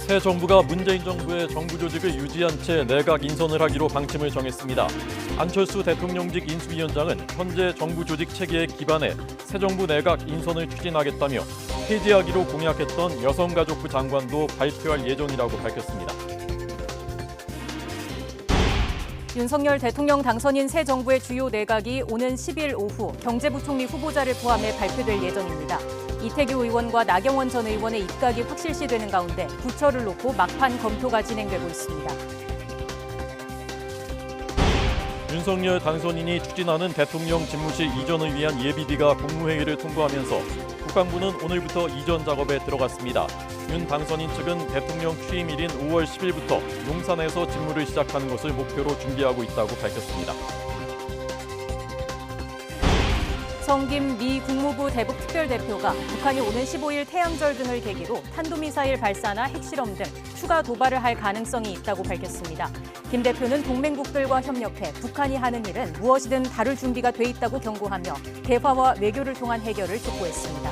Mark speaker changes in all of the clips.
Speaker 1: 새 정부가 문재인 정부의 정부 조직을 유지한 채 내각 인선을 하기로 방침을 정했습니다. 안철수 대통령직 인수위원장은 현재 정부 조직 체계에 기반해 새 정부 내각 인선을 추진하겠다며 폐지하기로 공약했던 여성가족부 장관도 발표할 예정이라고 밝혔습니다.
Speaker 2: 윤석열 대통령 당선인 새 정부의 주요 내각이 오는 10일 오후 경제부총리 후보자를 포함해 발표될 예정입니다. 이태규 의원과 나경원 전 의원의 입각이 확실시되는 가운데 부처를 놓고 막판 검토가 진행되고 있습니다.
Speaker 1: 윤석열 당선인이 추진하는 대통령 집무실 이전을 위한 예비비가 국무회의를 통과하면서 국방부는 오늘부터 이전 작업에 들어갔습니다. 윤 당선인 측은 대통령 취임일인 5월 10일부터 용산에서 집무를 시작하는 것을 목표로 준비하고 있다고 밝혔습니다.
Speaker 2: 성김 미 국무부 대북 특별대표가 북한이 오는 15일 태양절 등을 계기로 탄도미사일 발사나 핵실험 등 추가 도발을 할 가능성이 있다고 밝혔습니다. 김 대표는 동맹국들과 협력해 북한이 하는 일은 무엇이든 다룰 준비가 돼 있다고 경고하며 대화와 외교를 통한 해결을 촉구했습니다.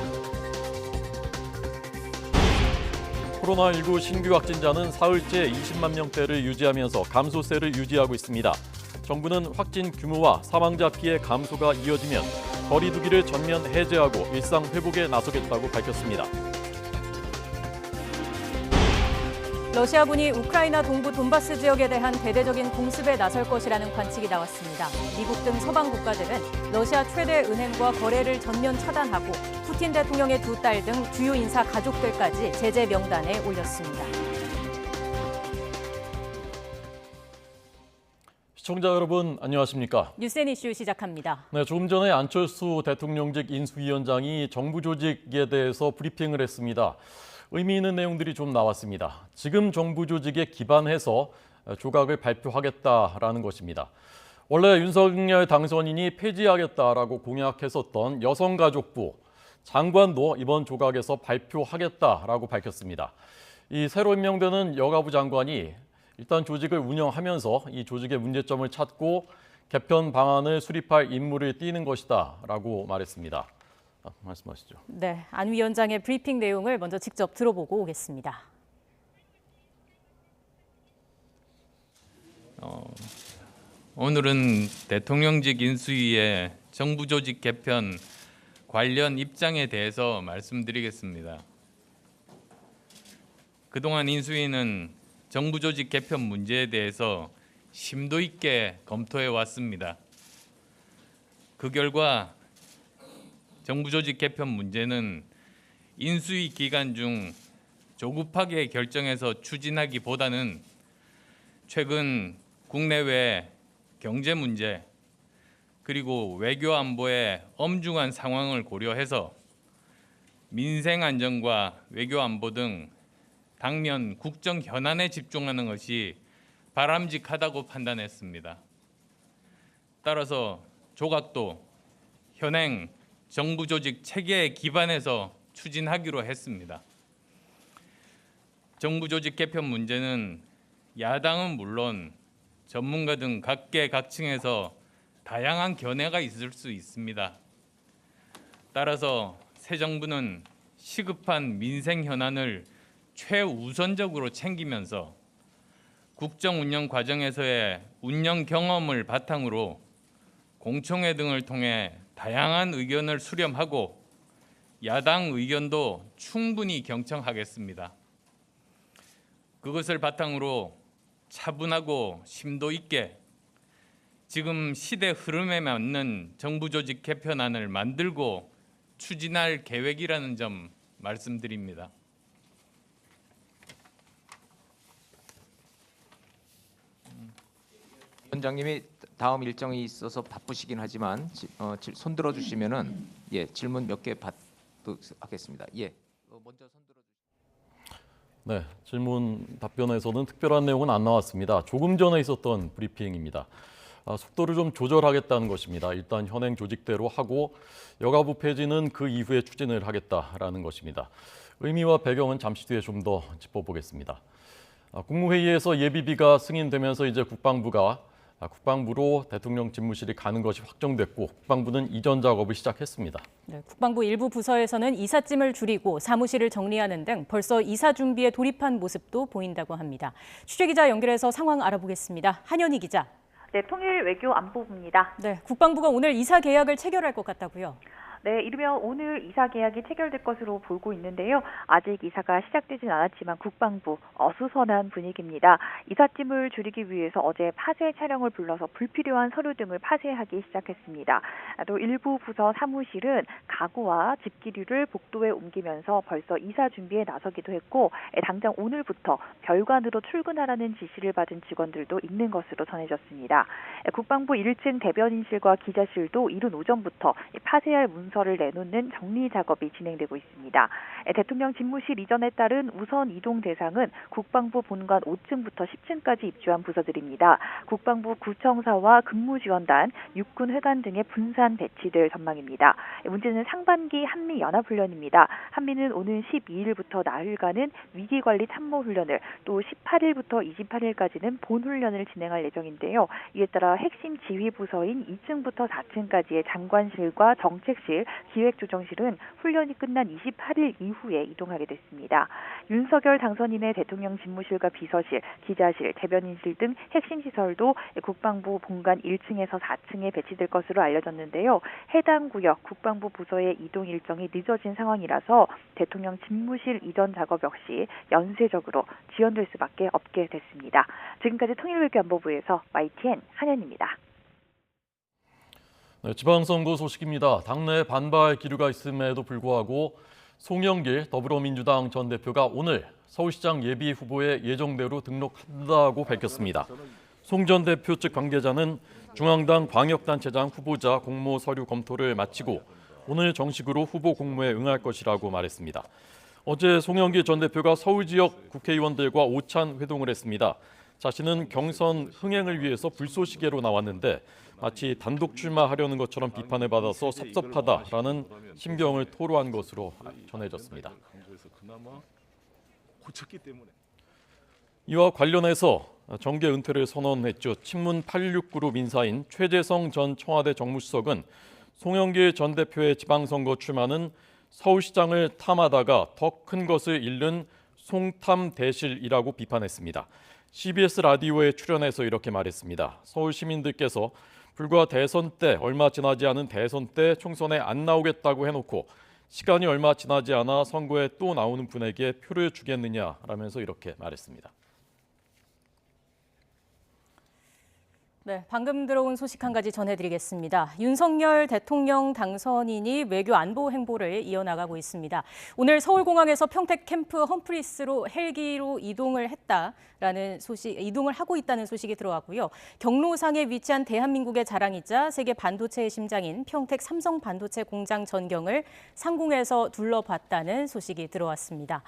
Speaker 1: 코로나19 신규 확진자는 사흘째 20만 명대를 유지하면서 감소세를 유지하고 있습니다. 정부는 확진 규모와 사망자 피해 감소가 이어지면 거리두기를 전면 해제하고 일상 회복에 나서겠다고 밝혔습니다.
Speaker 2: 러시아군이 우크라이나 동부 돈바스 지역에 대한 대대적인 공습에 나설 것이라는 관측이 나왔습니다. 미국 등 서방 국가들은 러시아 최대 은행과 거래를 전면 차단하고 푸틴 대통령의 두 딸 등 주요 인사 가족들까지 제재 명단에 올렸습니다.
Speaker 1: 시청자 여러분 안녕하십니까?
Speaker 2: 뉴스앤 이슈 시작합니다.
Speaker 1: 네, 조금 전에 안철수 대통령직 인수위원장이 정부 조직에 대해서 브리핑을 했습니다. 의미 있는 내용들이 좀 나왔습니다. 지금 정부 조직에 기반해서 조각을 발표하겠다라는 것입니다. 원래 윤석열 당선인이 폐지하겠다라고 공약했었던 여성가족부 장관도 이번 조각에서 발표하겠다라고 밝혔습니다. 이 새로 임명되는 여가부 장관이 일단 조직을 운영하면서 이 조직의 문제점을 찾고 개편 방안을 수립할 임무를 띠는 것이다라고 말했습니다. 말씀하시죠.
Speaker 2: 네, 안 위원장의 브리핑 내용을 먼저 직접 들어보고 오겠습니다.
Speaker 3: 오늘은 대통령직 인수위의 정부 조직 개편 관련 입장에 대해서 말씀드리겠습니다. 그동안 인수위는 정부 조직 개편 문제에 대해서 심도 있게 검토해 왔습니다. 그 결과 정부 조직 개편 문제는 인수위 기간 중 조급하게 결정해서 추진하기보다는 최근 국내외 경제 문제 그리고 외교 안보의 엄중한 상황을 고려해서 민생 안정과 외교 안보 등 당면 국정 현안에 집중하는 것이 바람직하다고 판단했습니다. 따라서 조각도 현행 정부 조직 체계에 기반해서 추진하기로 했습니다. 정부 조직 개편 문제는 야당은 물론 전문가 등 각계각층에서 다양한 견해가 있을 수 있습니다. 따라서 새 정부는 시급한 민생 현안을 최우선적으로 챙기면서 국정 운영 과정에서의 운영 경험을 바탕으로 공청회 등을 통해 다양한 의견을 수렴하고 야당 의견도 충분히 경청하겠습니다. 그것을 바탕으로 차분하고 심도 있게 지금 시대 흐름에 맞는 정부 조직 개편안을 만들고 추진할 계획이라는 점 말씀드립니다.
Speaker 4: 위원장님이 다음 일정이 있어서 바쁘시긴 하지만 손 들어 주시면은 질문 몇 개 받도록 하겠습니다. 먼저 손 들어 주시죠.
Speaker 1: 네, 질문 답변에서는 특별한 내용은 안 나왔습니다. 조금 전에 있었던 브리핑입니다. 속도를 좀 조절하겠다는 것입니다. 일단 현행 조직대로 하고 여가부 폐지는 그 이후에 추진을 하겠다라는 것입니다. 의미와 배경은 잠시 뒤에 좀 더 짚어보겠습니다. 국무회의에서 예비비가 승인되면서 이제 국방부가 국방부로 대통령 집무실이 가는 것이 확정됐고 국방부는 이전 작업을 시작했습니다.
Speaker 2: 네, 국방부 일부 부서에서는 이삿짐을 줄이고 사무실을 정리하는 등 벌써 이사 준비에 돌입한 모습도 보인다고 합니다. 취재기자 연결해서 상황 알아보겠습니다. 한현희 기자.
Speaker 5: 네, 통일외교안보부입니다.
Speaker 2: 네, 국방부가 오늘 이사 계약을 체결할 것 같다고요?
Speaker 5: 네, 이르면 오늘 이사 계약이 체결될 것으로 보고 있는데요. 아직 이사가 시작되진 않았지만 국방부 어수선한 분위기입니다. 이삿짐을 줄이기 위해서 어제 파쇄 차량을 불러서 불필요한 서류 등을 파쇄하기 시작했습니다. 또 일부 부서 사무실은 가구와 집기류를 복도에 옮기면서 벌써 이사 준비에 나서기도 했고 당장 오늘부터 별관으로 출근하라는 지시를 받은 직원들도 있는 것으로 전해졌습니다. 국방부 1층 대변인실과 기자실도 이른 오전부터 파쇄할 문서를 내놓는 정리 작업이 진행되고 있습니다. 대통령 집무실 이전에 따른 우선 이동 대상은 국방부 본관 5층부터 10층까지 입주한 부서들입니다. 국방부 구청사와 근무지원단, 육군회관 등의 분산 배치될 전망입니다. 문제는 상반기 한미연합훈련입니다. 한미는 오는 12일부터 나흘간은 위기관리 참모훈련을 또 18일부터 28일까지는 본훈련을 진행할 예정인데요. 이에 따라 핵심 지휘부서인 2층부터 4층까지의 장관실과 정책실, 기획조정실은 훈련이 끝난 28일 이후에 이동하게 됐습니다. 윤석열 당선인의 대통령 집무실과 비서실, 기자실, 대변인실 등 핵심 시설도 국방부 본관 1층에서 4층에 배치될 것으로 알려졌는데요. 해당 구역 국방부 부서의 이동 일정이 늦어진 상황이라서 대통령 집무실 이전 작업 역시 연쇄적으로 지연될 수밖에 없게 됐습니다. 지금까지 통일외교안보부에서 YTN 한현입니다.
Speaker 1: 네, 지방선거 소식입니다. 당내 반발 기류가 있음에도 불구하고 송영길 더불어민주당 전 대표가 오늘 서울시장 예비 후보에 예정대로 등록한다고 밝혔습니다. 송 전 대표 측 관계자는 중앙당 광역단체장 후보자 공모 서류 검토를 마치고 오늘 정식으로 후보 공모에 응할 것이라고 말했습니다. 어제 송영길 전 대표가 서울 지역 국회의원들과 오찬 회동을 했습니다. 자신은 경선 흥행을 위해서 불쏘시개로 나왔는데 마치 단독 출마하려는 것처럼 비판을 받아서 섭섭하다라는 심경을 토로한 것으로 전해졌습니다. 이와 관련해서 정계 은퇴를 선언했죠. 친문 869그룹 인사인 최재성 전 청와대 정무수석은 송영길 전 대표의 지방선거 출마는 서울시장을 탐하다가 더 큰 것을 잃는 송탐대실이라고 비판했습니다. CBS 라디오에 출연해서 이렇게 말했습니다. 서울 시민들께서 불과 대선 때 얼마 지나지 않은 대선 때 총선에 안 나오겠다고 해놓고 시간이 얼마 지나지 않아 선거에 또 나오는 분에게 표를 주겠느냐라면서 이렇게 말했습니다.
Speaker 2: 네, 방금 들어온 소식 한 가지 전해드리겠습니다. 윤석열 대통령 당선인이 외교 안보 행보를 이어나가고 있습니다. 오늘 서울공항에서 평택 캠프 험프리스로 헬기로 이동을 하고 있다는 소식이 들어왔고요. 경로상에 위치한 대한민국의 자랑이자 세계 반도체의 심장인 평택 삼성 반도체 공장 전경을 상공에서 둘러봤다는 소식이 들어왔습니다.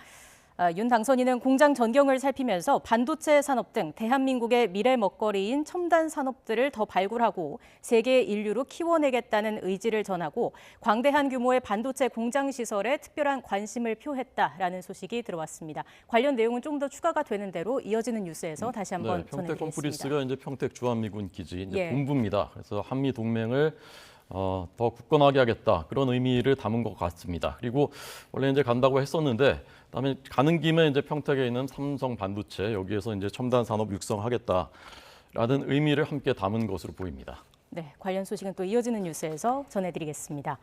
Speaker 2: 윤 당선인은 공장 전경을 살피면서 반도체 산업 등 대한민국의 미래 먹거리인 첨단 산업들을 더 발굴하고 세계 인류로 키워내겠다는 의지를 전하고 광대한 규모의 반도체 공장 시설에 특별한 관심을 표했다라는 소식이 들어왔습니다. 관련 내용은 좀 더 추가가 되는 대로 이어지는 뉴스에서 다시 한번
Speaker 1: 평택
Speaker 2: 전해드리겠습니다.
Speaker 1: 컴프리스가 이제 평택 주한미군 기지
Speaker 2: 예.
Speaker 1: 본부입니다. 그래서 한미 동맹을 더 굳건하게 하겠다 그런 의미를 담은 것 같습니다. 그리고 원래 이제 간다고 했었는데 그다음에 가는 김에 이제 평택에 있는 삼성 반도체 여기에서 이제 첨단 산업 육성하겠다라는 의미를 함께 담은 것으로 보입니다.
Speaker 2: 네, 관련 소식은 또 이어지는 뉴스에서 전해드리겠습니다.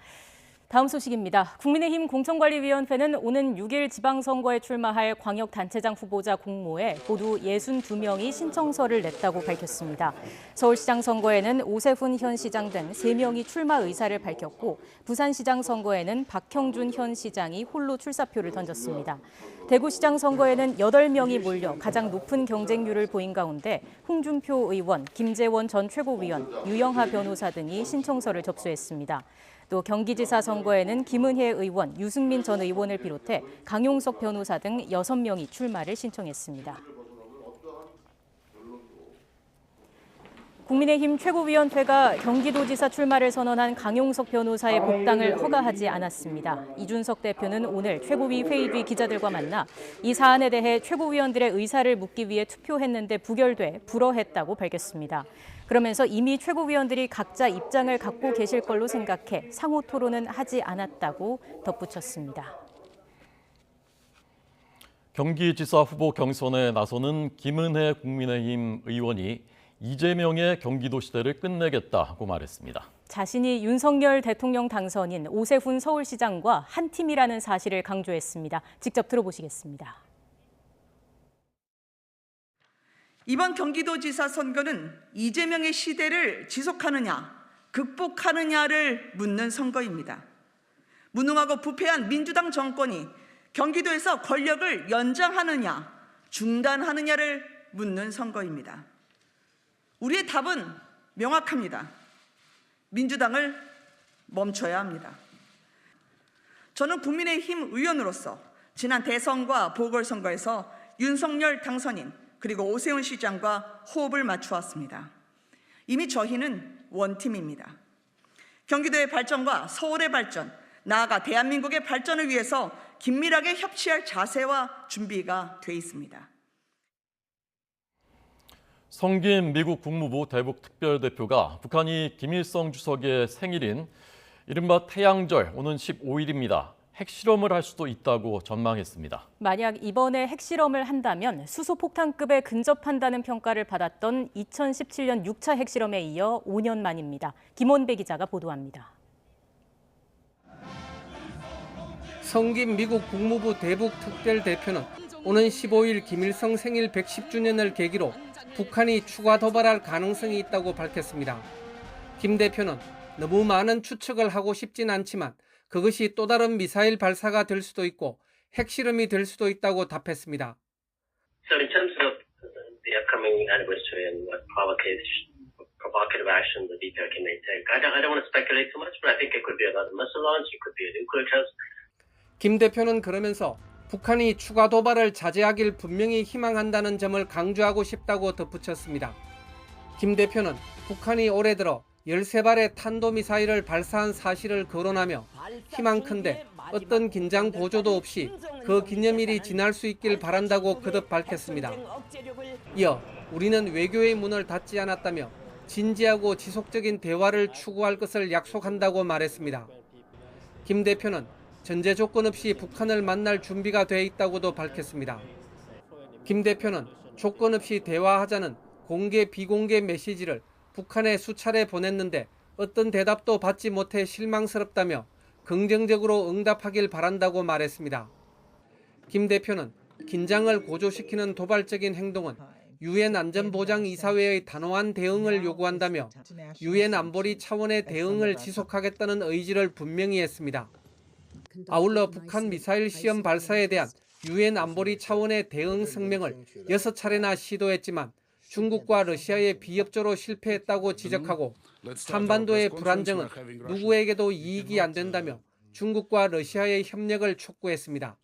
Speaker 2: 다음 소식입니다. 국민의힘 공천관리위원회는 오는 6일 지방선거에 출마할 광역단체장 후보자 공모에 모두 62명이 신청서를 냈다고 밝혔습니다. 서울시장 선거에는 오세훈 현 시장 등 3명이 출마 의사를 밝혔고 부산시장 선거에는 박형준 현 시장이 홀로 출사표를 던졌습니다. 대구시장 선거에는 8명이 몰려 가장 높은 경쟁률을 보인 가운데 홍준표 의원, 김재원 전 최고위원, 유영하 변호사 등이 신청서를 접수했습니다. 또 경기지사 선거에는 김은혜 의원, 유승민 전 의원을 비롯해 강용석 변호사 등 6명이 출마를 신청했습니다. 국민의힘 최고위원회가 경기도지사 출마를 선언한 강용석 변호사의 복당을 허가하지 않았습니다. 이준석 대표는 오늘 최고위 회의 뒤 기자들과 만나 이 사안에 대해 최고위원들의 의사를 묻기 위해 투표했는데 부결돼 불허했다고 밝혔습니다. 그러면서 이미 최고위원들이 각자 입장을 갖고 계실 걸로 생각해 상호 토론은 하지 않았다고 덧붙였습니다.
Speaker 1: 경기지사 후보 경선에 나서는 김은혜 국민의힘 의원이 이재명의 경기도 시대를 끝내겠다고 말했습니다.
Speaker 2: 자신이 윤석열 대통령 당선인 오세훈 서울시장과 한 팀이라는 사실을 강조했습니다. 직접 들어보시겠습니다.
Speaker 6: 이번 경기도지사 선거는 이재명의 시대를 지속하느냐, 극복하느냐를 묻는 선거입니다. 무능하고 부패한 민주당 정권이 경기도에서 권력을 연장하느냐, 중단하느냐를 묻는 선거입니다. 우리의 답은 명확합니다. 민주당을 멈춰야 합니다. 저는 국민의힘 의원으로서 지난 대선과 보궐선거에서 윤석열 당선인 그리고 오세훈 시장과 호흡을 맞추었습니다. 이미 저희는 원팀입니다. 경기도의 발전과 서울의 발전, 나아가 대한민국의 발전을 위해서 긴밀하게 협치할 자세와 준비가 돼 있습니다.
Speaker 1: 성김 미국 국무부 대북 특별대표가 북한이 김일성 주석의 생일인 이른바 태양절 오는 15일입니다. 핵실험을 할 수도 있다고 전망했습니다.
Speaker 2: 만약 이번에 핵실험을 한다면 수소폭탄급에 근접한다는 평가를 받았던 2017년 6차 핵실험에 이어 5년 만입니다. 김원배 기자가 보도합니다.
Speaker 7: 성김 미국 국무부 대북 특별대표는 오는 15일 김일성 생일 110주년을 계기로 북한이 추가 도발할 가능성이 있다고 밝혔습니다. 김 대표는 너무 많은 추측을 하고 싶진 않지만 그것이 또 다른 미사일 발사가 될 수도 있고 핵실험이 될 수도 있다고 답했습니다.
Speaker 8: So in terms of the upcoming anniversary and what provocative action the DPRK may take, I don't want to speculate too much, but I think it could be another missile launch, it could be a nuclear test.
Speaker 7: 김 대표는 그러면서 북한이 추가 도발을 자제하길 분명히 희망한다는 점을 강조하고 싶다고 덧붙였습니다. 김 대표는 북한이 올해 들어 13발의 탄도미사일을 발사한 사실을 거론하며 희망컨대 어떤 긴장 고조도 없이 그 기념일이 지날 수 있길 바란다고 거듭 밝혔습니다. 이어 우리는 외교의 문을 닫지 않았다며 진지하고 지속적인 대화를 추구할 것을 약속한다고 말했습니다. 김 대표는 전제 조건 없이 북한을 만날 준비가 돼 있다고도 밝혔습니다. 김 대표는 조건 없이 대화하자는 공개 비공개 메시지를 북한에 수차례 보냈는데 어떤 대답도 받지 못해 실망스럽다며 긍정적으로 응답하길 바란다고 말했습니다. 김 대표는 긴장을 고조시키는 도발적인 행동은 유엔 안전보장이사회의 단호한 대응을 요구한다며 유엔 안보리 차원의 대응을 지속하겠다는 의지를 분명히 했습니다. 아울러 북한 미사일 시험 발사에 대한 유엔 안보리 차원의 대응 성명을 6차례나 시도했지만 중국과 러시아의 비협조로 실패했다고 지적하고 한반도의 불안정은 누구에게도 이익이 안 된다며 중국과 러시아의 협력을 촉구했습니다.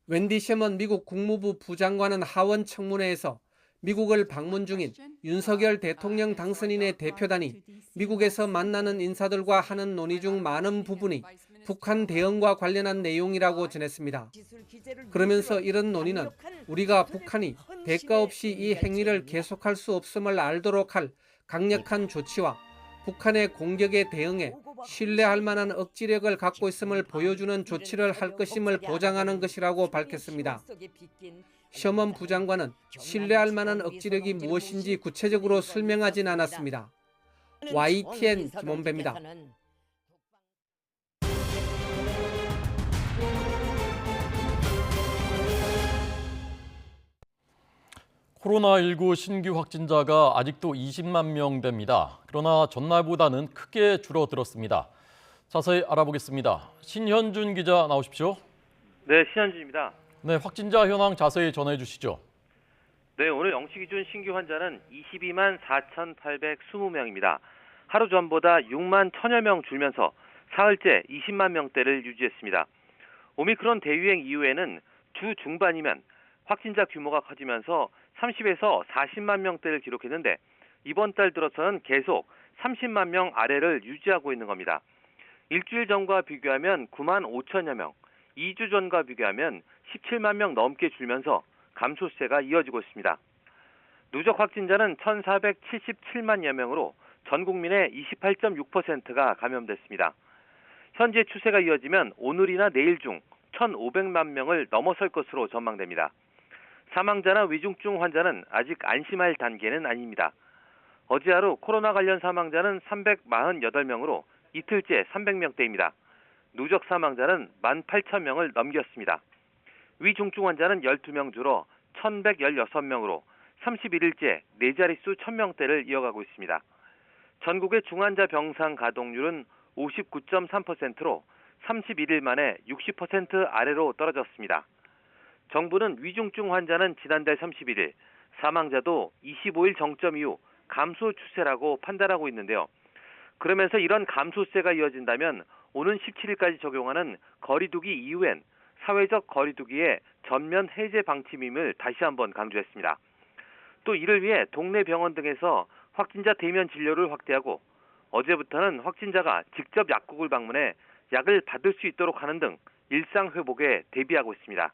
Speaker 7: 웬디 셔먼 미국 국무부 부장관은 하원 청문회에서 미국을 방문 중인 윤석열 대통령 당선인의 대표단이 미국에서 만나는 인사들과 하는 논의 중 많은 부분이 북한 대응과 관련한 내용이라고 전했습니다. 그러면서 이런 논의는 우리가 북한이 대가 없이 이 행위를 계속할 수 없음을 알도록 할 강력한 조치와 북한의 공격에 대응해 신뢰할 만한 억지력을 갖고 있음을 보여주는 조치를 할 것임을 보장하는 것이라고 밝혔습니다. 셔먼 부장관은 신뢰할 만한 억지력이 무엇인지 구체적으로 설명하진 않았습니다. YTN 김원배입니다.
Speaker 1: 코로나19 신규 확진자가 아직도 20만 명대입니다. 그러나 전날보다는 크게 줄어들었습니다. 자세히 알아보겠습니다. 신현준 기자 나오십시오.
Speaker 9: 네, 신현준입니다.
Speaker 1: 네, 확진자 현황 자세히 전해 주시죠.
Speaker 9: 네, 오늘 0시 기준 신규 환자는 22만 4,820명입니다. 하루 전보다 6만 1,000여 명 줄면서 사흘째 20만 명대를 유지했습니다. 오미크론 대유행 이후에는 주 중반이면 확진자 규모가 커지면서 30에서 40만 명대를 기록했는데 이번 달 들어서는 계속 30만 명 아래를 유지하고 있는 겁니다. 일주일 전과 비교하면 9만 5천여 명, 2주 전과 비교하면 17만 명 넘게 줄면서 감소세가 이어지고 있습니다. 누적 확진자는 1,477만여 명으로 전 국민의 28.6%가 감염됐습니다. 현재 추세가 이어지면 오늘이나 내일 중 1,500만 명을 넘어설 것으로 전망됩니다. 사망자나 위중증 환자는 아직 안심할 단계는 아닙니다. 어제 하루 코로나 관련 사망자는 348명으로 이틀째 300명대입니다. 누적 사망자는 18,000명을 넘겼습니다. 위중증 환자는 12명 줄어 1,116명으로 31일째 4자릿수 1,000명대를 이어가고 있습니다. 전국의 중환자 병상 가동률은 59.3%로 31일 만에 60% 아래로 떨어졌습니다. 정부는 위중증 환자는 지난달 31일, 사망자도 25일 정점 이후 감소 추세라고 판단하고 있는데요. 그러면서 이런 감소세가 이어진다면 오는 17일까지 적용하는 거리두기 이후엔 사회적 거리두기의 전면 해제 방침임을 다시 한번 강조했습니다. 또 이를 위해 동네 병원 등에서 확진자 대면 진료를 확대하고 어제부터는 확진자가 직접 약국을 방문해 약을 받을 수 있도록 하는 등 일상 회복에 대비하고 있습니다.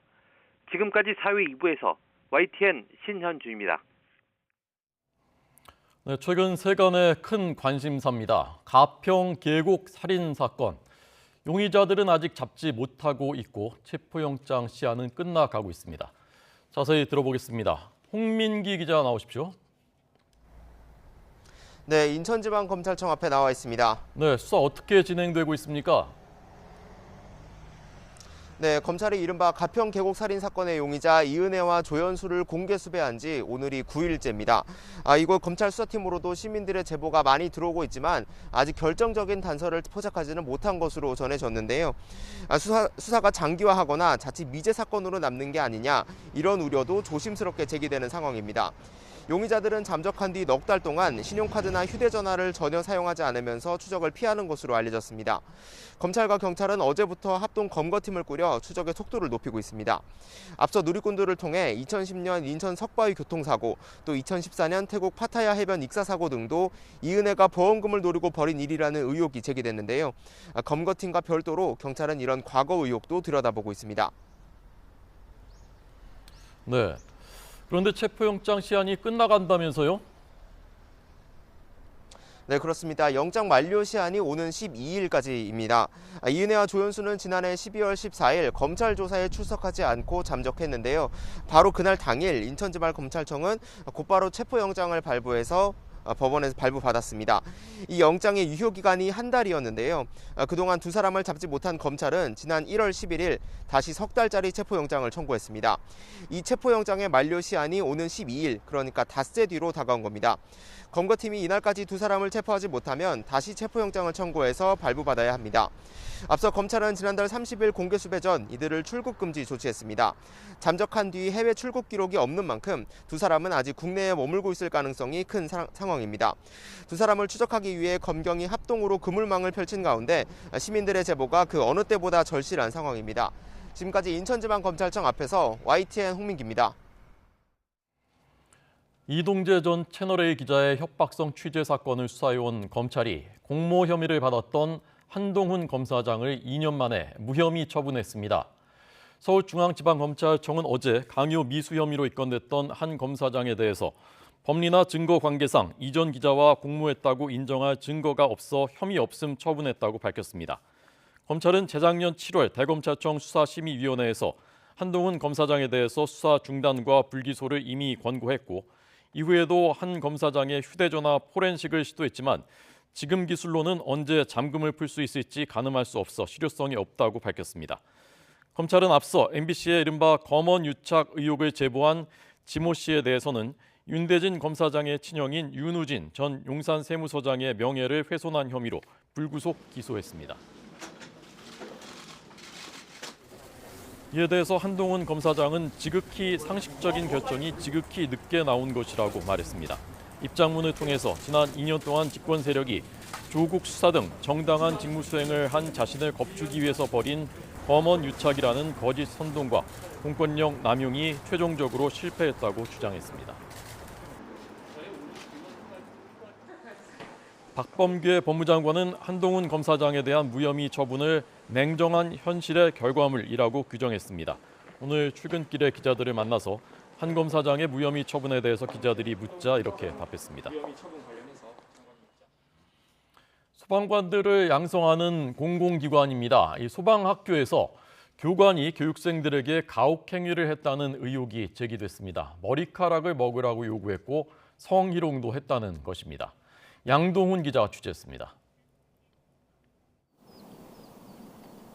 Speaker 9: 지금까지 사회 2부에서 YTN 신현주입니다.
Speaker 1: 네, 최근 세간의 큰 관심사입니다. 가평 계곡 살인 사건. 용의자들은 아직 잡지 못하고 있고 체포영장 시한은 끝나가고 있습니다. 자세히 들어보겠습니다. 홍민기 기자 나오십시오.
Speaker 10: 네, 인천지방검찰청 앞에 나와 있습니다.
Speaker 1: 네, 수사 어떻게 진행되고 있습니까?
Speaker 10: 네, 검찰이 이른바 가평 계곡 살인 사건의 용의자 이은혜와 조연수를 공개 수배한 지 오늘이 9일째입니다. 이곳 검찰 수사팀으로도 시민들의 제보가 많이 들어오고 있지만 아직 결정적인 단서를 포착하지는 못한 것으로 전해졌는데요. 수사가 장기화하거나 자칫 미제 사건으로 남는 게 아니냐, 이런 우려도 조심스럽게 제기되는 상황입니다. 용의자들은 잠적한 뒤 넉 달 동안 신용카드나 휴대전화를 전혀 사용하지 않으면서 추적을 피하는 것으로 알려졌습니다. 검찰과 경찰은 어제부터 합동 검거팀을 꾸려 추적의 속도를 높이고 있습니다. 앞서 누리꾼들을 통해 2010년 인천 석바위 교통사고, 또 2014년 태국 파타야 해변 익사사고 등도 이은혜가 보험금을 노리고 벌인 일이라는 의혹이 제기됐는데요. 검거팀과 별도로 경찰은 이런 과거 의혹도 들여다보고 있습니다.
Speaker 1: 네. 그런데 체포영장 시한이 끝나간다면서요?
Speaker 10: 네, 그렇습니다. 영장 만료 시한이 오는 12일까지입니다. 이은혜와 조연수는 지난해 12월 14일 검찰 조사에 출석하지 않고 잠적했는데요. 바로 그날 당일 인천지방검찰청은 곧바로 체포영장을 발부해서 법원에서 발부받았습니다. 이 영장의 유효기간이 한 달이었는데요. 그동안 두 사람을 잡지 못한 검찰은 지난 1월 11일 다시 석 달짜리 체포영장을 청구했습니다. 이 체포영장의 만료 시한이 오는 12일, 그러니까 닷새 뒤로 다가온 겁니다. 검거팀이 이날까지 두 사람을 체포하지 못하면 다시 체포영장을 청구해서 발부받아야 합니다. 앞서 검찰은 지난달 30일 공개 수배 전 이들을 출국 금지 조치했습니다. 잠적한 뒤 해외 출국 기록이 없는 만큼 두 사람은 아직 국내에 머물고 있을 가능성이 큰 상황입니다. 두 사람을 추적하기 위해 검경이 합동으로 그물망을 펼친 가운데 시민들의 제보가 그 어느 때보다 절실한 상황입니다. 지금까지 인천지방검찰청 앞에서 YTN 홍민기입니다.
Speaker 1: 이동재 전 채널A 기자의 협박성 취재 사건을 수사해온 검찰이 공모 혐의를 받았던 한동훈 검사장을 2년 만에 무혐의 처분했습니다. 서울중앙지방검찰청은 어제 강요 미수 혐의로 입건됐던 한 검사장에 대해서 법리나 증거 관계상 이 전 기자와 공모했다고 인정할 증거가 없어 혐의 없음 처분했다고 밝혔습니다. 검찰은 재작년 7월 대검찰청 수사심의위원회에서 한동훈 검사장에 대해서 수사 중단과 불기소를 이미 권고했고 이후에도 한 검사장의 휴대전화 포렌식을 시도했지만 지금 기술로는 언제 잠금을 풀 수 있을지 가늠할 수 없어 실효성이 없다고 밝혔습니다. 검찰은 앞서 MBC의 이른바 검언 유착 의혹을 제보한 지모 씨에 대해서는 윤대진 검사장의 친형인 윤우진 전 용산세무서장의 명예를 훼손한 혐의로 불구속 기소했습니다. 이에 대해서 한동훈 검사장은 지극히 상식적인 결정이 지극히 늦게 나온 것이라고 말했습니다. 입장문을 통해서 지난 2년 동안 집권 세력이 조국 수사 등 정당한 직무 수행을 한 자신을 겁주기 위해서 벌인 검언 유착이라는 거짓 선동과 공권력 남용이 최종적으로 실패했다고 주장했습니다. 박범계 법무장관은 한동훈 검사장에 대한 무혐의 처분을 냉정한 현실의 결과물이라고 규정했습니다. 오늘 출근길에 기자들을 만나서 한 검사장의 무혐의 처분에 대해서 기자들이 묻자 이렇게 답했습니다. 소방관들을 양성하는 공공기관입니다. 이 소방학교에서 교관이 교육생들에게 가혹행위를 했다는 의혹이 제기됐습니다. 머리카락을 먹으라고 요구했고 성희롱도 했다는 것입니다. 양동훈 기자가 취재했습니다.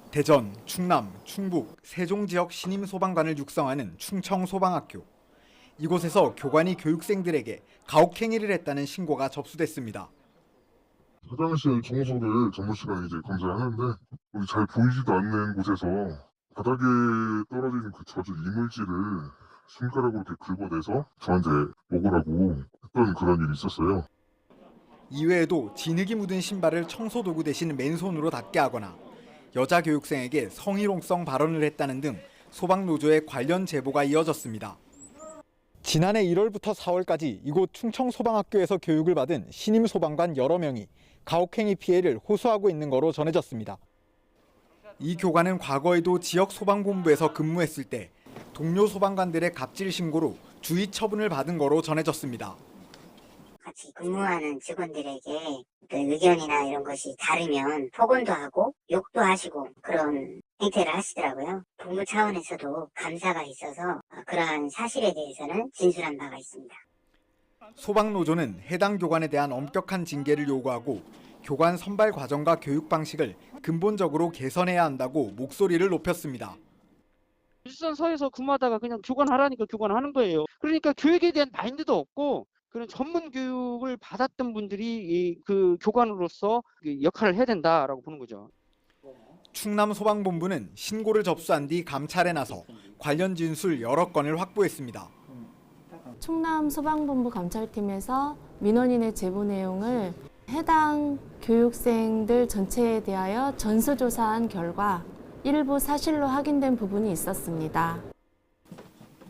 Speaker 11: 대전, 충남, 충북, 세종 지역 신임 소방관을 육성하는 충청소방학교. 이곳에서 교관이 교육생들에게 가혹행위를 했다는 신고가 접수됐습니다.
Speaker 12: 화장실 청소를 전무 시간에 이제 검사를 하는데 여기 잘 보이지도 않는 곳에서 바닥에 떨어지는 그 젖은 이물질을 손가락으로 이렇게 긁어내서 저한테 먹으라고 했던 그런 일이 있었어요.
Speaker 11: 이외에도 진흙이 묻은 신발을 청소 도구 대신 맨손으로 닦게 하거나 여자 교육생에게 성희롱성 발언을 했다는 등 소방노조의 관련 제보가 이어졌습니다. 지난해 1월부터 4월까지 이곳 충청소방학교에서 교육을 받은 신임 소방관 여러 명이 가혹행위 피해를 호소하고 있는 거로 전해졌습니다. 이 교관은 과거에도 지역 소방본부에서 근무했을 때 동료 소방관들의 갑질 신고로 주의 처분을 받은 거로 전해졌습니다.
Speaker 13: 같이 근무하는 직원들에게 그 의견이나 이런 것이 다르면 폭언도 하고 욕도 하시고 그런 행태를 하시더라고요. 본부 차원에서도 감사가 있어서 그러한 사실에 대해서는 진술한 바가 있습니다.
Speaker 11: 소방노조는 해당 교관에 대한 엄격한 징계를 요구하고 교관 선발 과정과 교육 방식을 근본적으로 개선해야 한다고 목소리를 높였습니다.
Speaker 14: 일선서에서 근무하다가 그냥 교관하라니까 교관하는 거예요. 그러니까 교육에 대한 마인드도 없고 그런 전문 교육을 받았던 분들이 그 교관으로서 역할을 해야 된다라고 보는 거죠.
Speaker 11: 충남소방본부는 신고를 접수한 뒤 감찰에 나서 관련 진술 여러 건을 확보했습니다.
Speaker 15: 충남소방본부 감찰팀에서 민원인의 제보 내용을 해당 교육생들 전체에 대하여 전수조사한 결과 일부 사실로 확인된 부분이 있었습니다.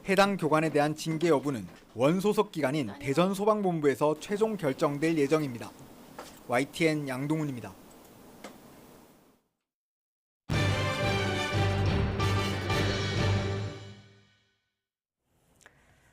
Speaker 11: 해당 교관에 대한 징계 여부는 원소속 기관인 대전소방본부에서 최종 결정될 예정입니다. YTN 양동훈입니다.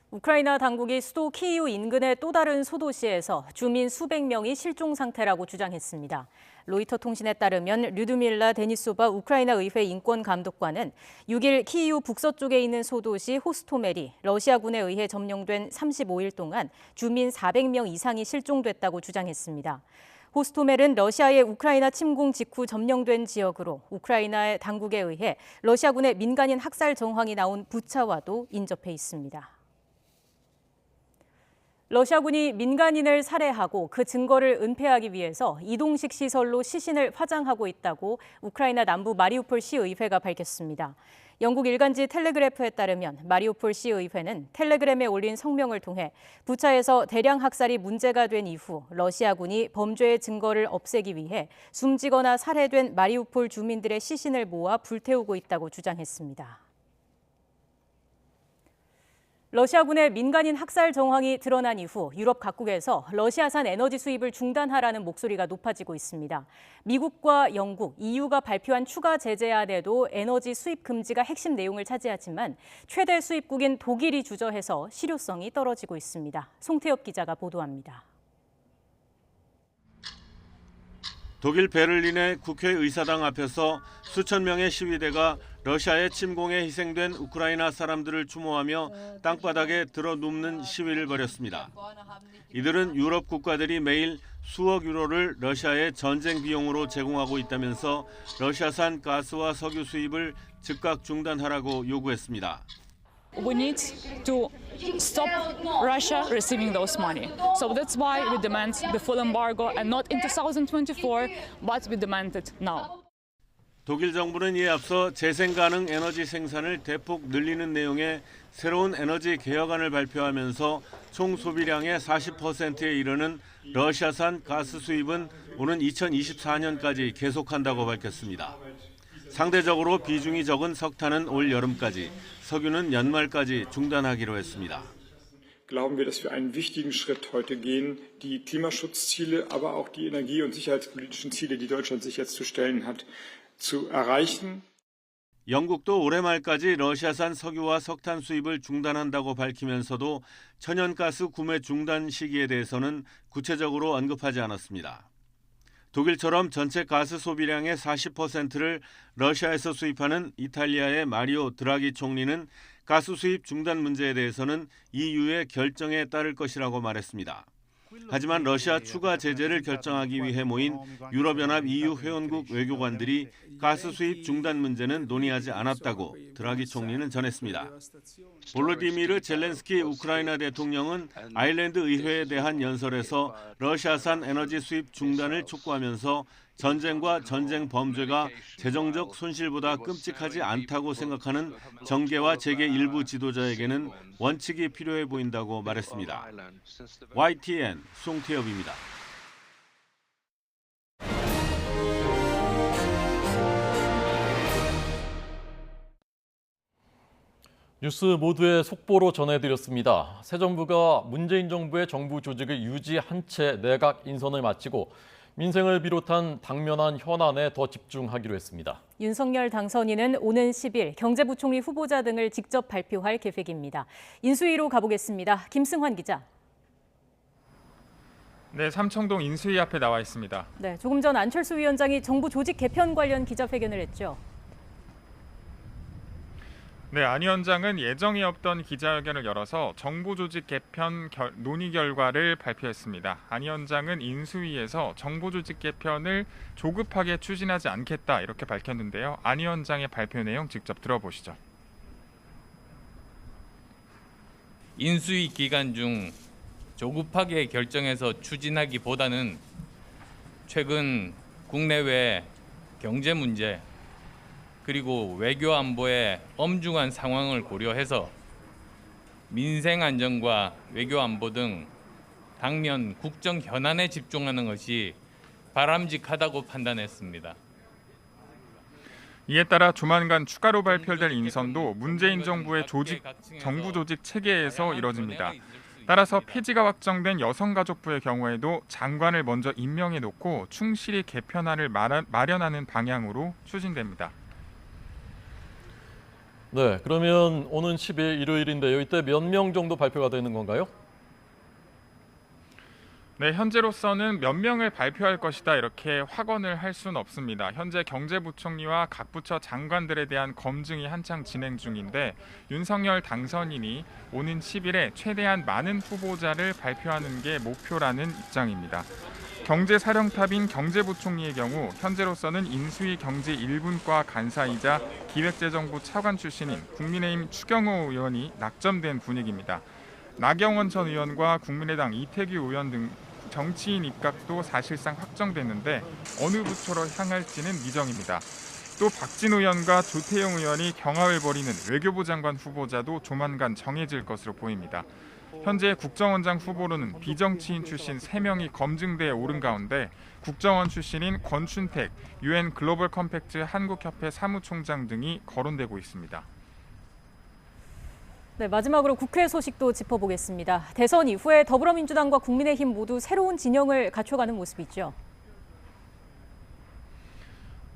Speaker 2: 우크라이나 당국이 수도 키이우 인근의 또 다른 소도시에서 주민 수백 명이 실종 상태라고 주장했습니다. 로이터 통신에 따르면 류드밀라 데니소바 우크라이나 의회 인권감독관은 6일 키이우 북서쪽에 있는 소도시 호스토멜이 러시아군에 의해 점령된 35일 동안 주민 400명 이상이 실종됐다고 주장했습니다. 호스토멜은 러시아의 우크라이나 침공 직후 점령된 지역으로 우크라이나의 당국에 의해 러시아군의 민간인 학살 정황이 나온 부차와도 인접해 있습니다. 러시아군이 민간인을 살해하고 그 증거를 은폐하기 위해서 이동식 시설로 시신을 화장하고 있다고 우크라이나 남부 마리우폴 시의회가 밝혔습니다. 영국 일간지 텔레그래프에 따르면 마리우폴 시의회는 텔레그램에 올린 성명을 통해 부차에서 대량 학살이 문제가 된 이후 러시아군이 범죄의 증거를 없애기 위해 숨지거나 살해된 마리우폴 주민들의 시신을 모아 불태우고 있다고 주장했습니다. 러시아군의 민간인 학살 정황이 드러난 이후 유럽 각국에서 러시아산 에너지 수입을 중단하라는 목소리가 높아지고 있습니다. 미국과 영국, EU가 발표한 추가 제재안에도 에너지 수입 금지가 핵심 내용을 차지하지만 최대 수입국인 독일이 주저해서 실효성이 떨어지고 있습니다. 송태엽 기자가 보도합니다.
Speaker 16: 독일 베를린의 국회의사당 앞에서 수천 명의 시위대가 러시아의 침공에 희생된 우크라이나 사람들을 추모하며 땅바닥에 드러눕는 시위를 벌였습니다. 이들은 유럽 국가들이 매일 수억 유로를 러시아의 전쟁 비용으로 제공하고 있다면서 러시아산 가스와 석유 수입을 즉각 중단하라고 요구했습니다.
Speaker 17: We need to stop Russia receiving those money. So that's why we demand the full embargo and not in 2024, but we demand it now.
Speaker 16: 독일 정부는 이에 앞서 재생 가능 에너지 생산을 대폭 늘리는 내용의 새로운 에너지 개혁안을 발표하면서 총 소비량의 40%에 이르는 러시아산 가스 수입은 오는 2024년까지 계속한다고 밝혔습니다. 상대적으로 비중이 적은 석탄은 올 여름까지, 석유는 연말까지 중단하기로 했습니다.
Speaker 18: Glauben wir, dass wir einen wichtigen Schritt heute gehen, die Klimaschutzziele, aber auch die energie- und sicherheitspolitischen Ziele, die Deutschland sich jetzt zu stellen hat, zu erreichen.
Speaker 16: 영국도 올해 말까지 러시아산 석유와 석탄 수입을 중단한다고 밝히면서도 천연가스 구매 중단 시기에 대해서는 구체적으로 언급하지 않았습니다. 독일처럼 전체 가스 소비량의 40%를 러시아에서 수입하는 이탈리아의 마리오 드라기 총리는 가스 수입 중단 문제에 대해서는 EU의 결정에 따를 것이라고 말했습니다. 하지만 러시아 추가 제재를 결정하기 위해 모인 유럽연합 EU 회원국 외교관들이 가스 수입 중단 문제는 논의하지 않았다고 드라기 총리는 전했습니다. 볼로디미르 젤렌스키 우크라이나 대통령은 아일랜드 의회에 대한 연설에서 러시아산 에너지 수입 중단을 촉구하면서 전쟁과 전쟁 범죄가 재정적 손실보다 끔찍하지 않다고 생각하는 정계와 재계 일부 지도자에게는 원칙이 필요해 보인다고 말했습니다. YTN 송태엽입니다.
Speaker 1: 뉴스 모두의 속보로 전해드렸습니다. 새 정부가 문재인 정부의 정부 조직을 유지한 채 내각 인선을 마치고 민생을 비롯한 당면한 현안에 더 집중하기로 했습니다.
Speaker 2: 윤석열 당선인은 오는 10일 경제부총리 후보자 등을 직접 발표할 계획입니다. 인수위로 가보겠습니다. 김승환 기자.
Speaker 19: 네, 삼청동 인수위 앞에 나와 있습니다.
Speaker 2: 네, 조금 전 안철수 위원장이 정부 조직 개편 관련 기자회견을 했죠.
Speaker 19: 네, 안 위원장은 예정이 없던 기자회견을 열어서 정부 조직 개편 논의 결과를 발표했습니다. 안 위원장은 인수위에서 정부 조직 개편을 조급하게 추진하지 않겠다 이렇게 밝혔는데요. 안 위원장의 발표 내용 직접 들어보시죠.
Speaker 3: 인수위 기간 중 조급하게 결정해서 추진하기보다는 최근 국내외 경제 문제 그리고 외교 안보의 엄중한 상황을 고려해서 민생 안정과 외교 안보 등 당면 국정 현안에 집중하는 것이 바람직하다고 판단했습니다.
Speaker 19: 이에 따라 조만간 추가로 발표될 인선도 문재인 정부의 정부 조직 체계에서 이뤄집니다. 따라서 폐지가 확정된 여성가족부의 경우에도 장관을 먼저 임명해 놓고 충실히 개편안을 마련하는 방향으로 추진됩니다.
Speaker 1: 네, 그러면 오는 10일 일요일인데요. 이때 몇 명 정도 발표가 되는 건가요?
Speaker 19: 네, 현재로서는 몇 명을 발표할 것이다 이렇게 확언을 할 수는 없습니다. 현재 경제부총리와 각 부처 장관들에 대한 검증이 한창 진행 중인데 윤석열 당선인이 오는 10일에 최대한 많은 후보자를 발표하는 게 목표라는 입장입니다. 경제사령탑인 경제부총리의 경우 현재로서는 인수위 경제 1분과 간사이자 기획재정부 차관 출신인 국민의힘 추경호 의원이 낙점된 분위기입니다. 나경원 전 의원과 국민의당 이태규 의원 등 정치인 입각도 사실상 확정됐는데 어느 부처로 향할지는 미정입니다. 또 박진 의원과 조태용 의원이 경합을 벌이는 외교부 장관 후보자도 조만간 정해질 것으로 보입니다. 현재 국정원장 후보로는 비정치인 출신 3명이 검증대에 오른 가운데 국정원 출신인 권춘택, UN 글로벌 컴팩트 한국협회 사무총장 등이 거론되고 있습니다.
Speaker 2: 네, 마지막으로 국회 소식도 짚어보겠습니다. 대선 이후에 더불어민주당과 국민의힘 모두 새로운 진영을 갖춰가는 모습이죠.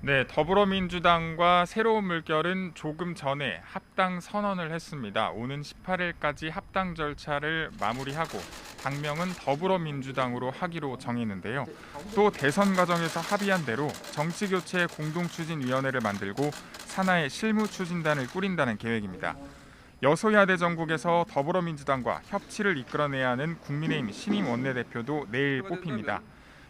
Speaker 19: 네, 더불어민주당과 새로운 물결은 조금 전에 합당 선언을 했습니다. 오는 18일까지 합당 절차를 마무리하고 당명은 더불어민주당으로 하기로 정했는데요. 또 대선 과정에서 합의한 대로 정치교체 공동추진위원회를 만들고 산하의 실무추진단을 꾸린다는 계획입니다. 여소야대 전국에서 더불어민주당과 협치를 이끌어내야 하는 국민의힘 신임 원내대표도 내일 뽑힙니다.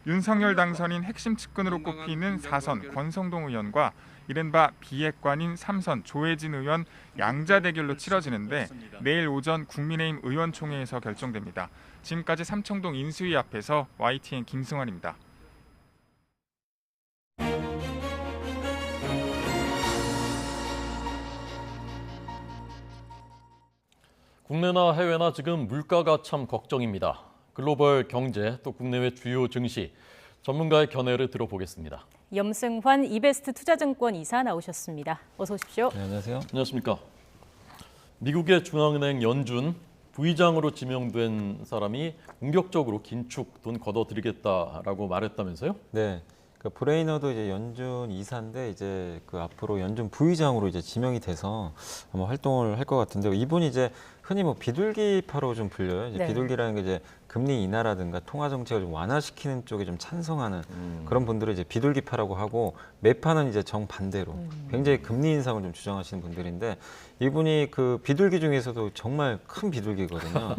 Speaker 19: 윤석열 당선인 핵심 측근으로 꼽히는 4선 권성동 의원과 이른바 비핵관인 3선 조혜진 의원 양자 대결로 치러지는데 내일 오전 국민의힘 의원총회에서 결정됩니다. 지금까지 삼청동 인수위 앞에서 YTN 김승환입니다.
Speaker 1: 국내나 해외나 지금 물가가 참 걱정입니다. 글로벌 경제 또 국내외 주요 증시 전문가의 견해를 들어보겠습니다.
Speaker 2: 염승환 이베스트 투자증권 이사 나오셨습니다. 어서 오십시오.
Speaker 1: 네, 안녕하세요. 안녕하십니까. 미국의 중앙은행 연준 부의장으로 지명된 사람이 공격적으로 긴축 돈 걷어들이겠다라고 말했다면서요?
Speaker 20: 네. 그러니까 브레이너도 이제 연준 이사인데 이제 그 앞으로 연준 부의장으로 이제 지명이 돼서 아마 활동을 할 것 같은데 이분이 이제 흔히 뭐 비둘기파로 좀 불려요. 이제
Speaker 2: 네.
Speaker 20: 비둘기라는 게 이제 금리 인하라든가 통화 정책을 좀 완화시키는 쪽에 좀 찬성하는 그런 분들을 이제 비둘기파라고 하고 매파는 이제 정반대로 굉장히 금리 인상을 좀 주장하시는 분들인데 이분이 그 비둘기 중에서도 정말 큰 비둘기거든요.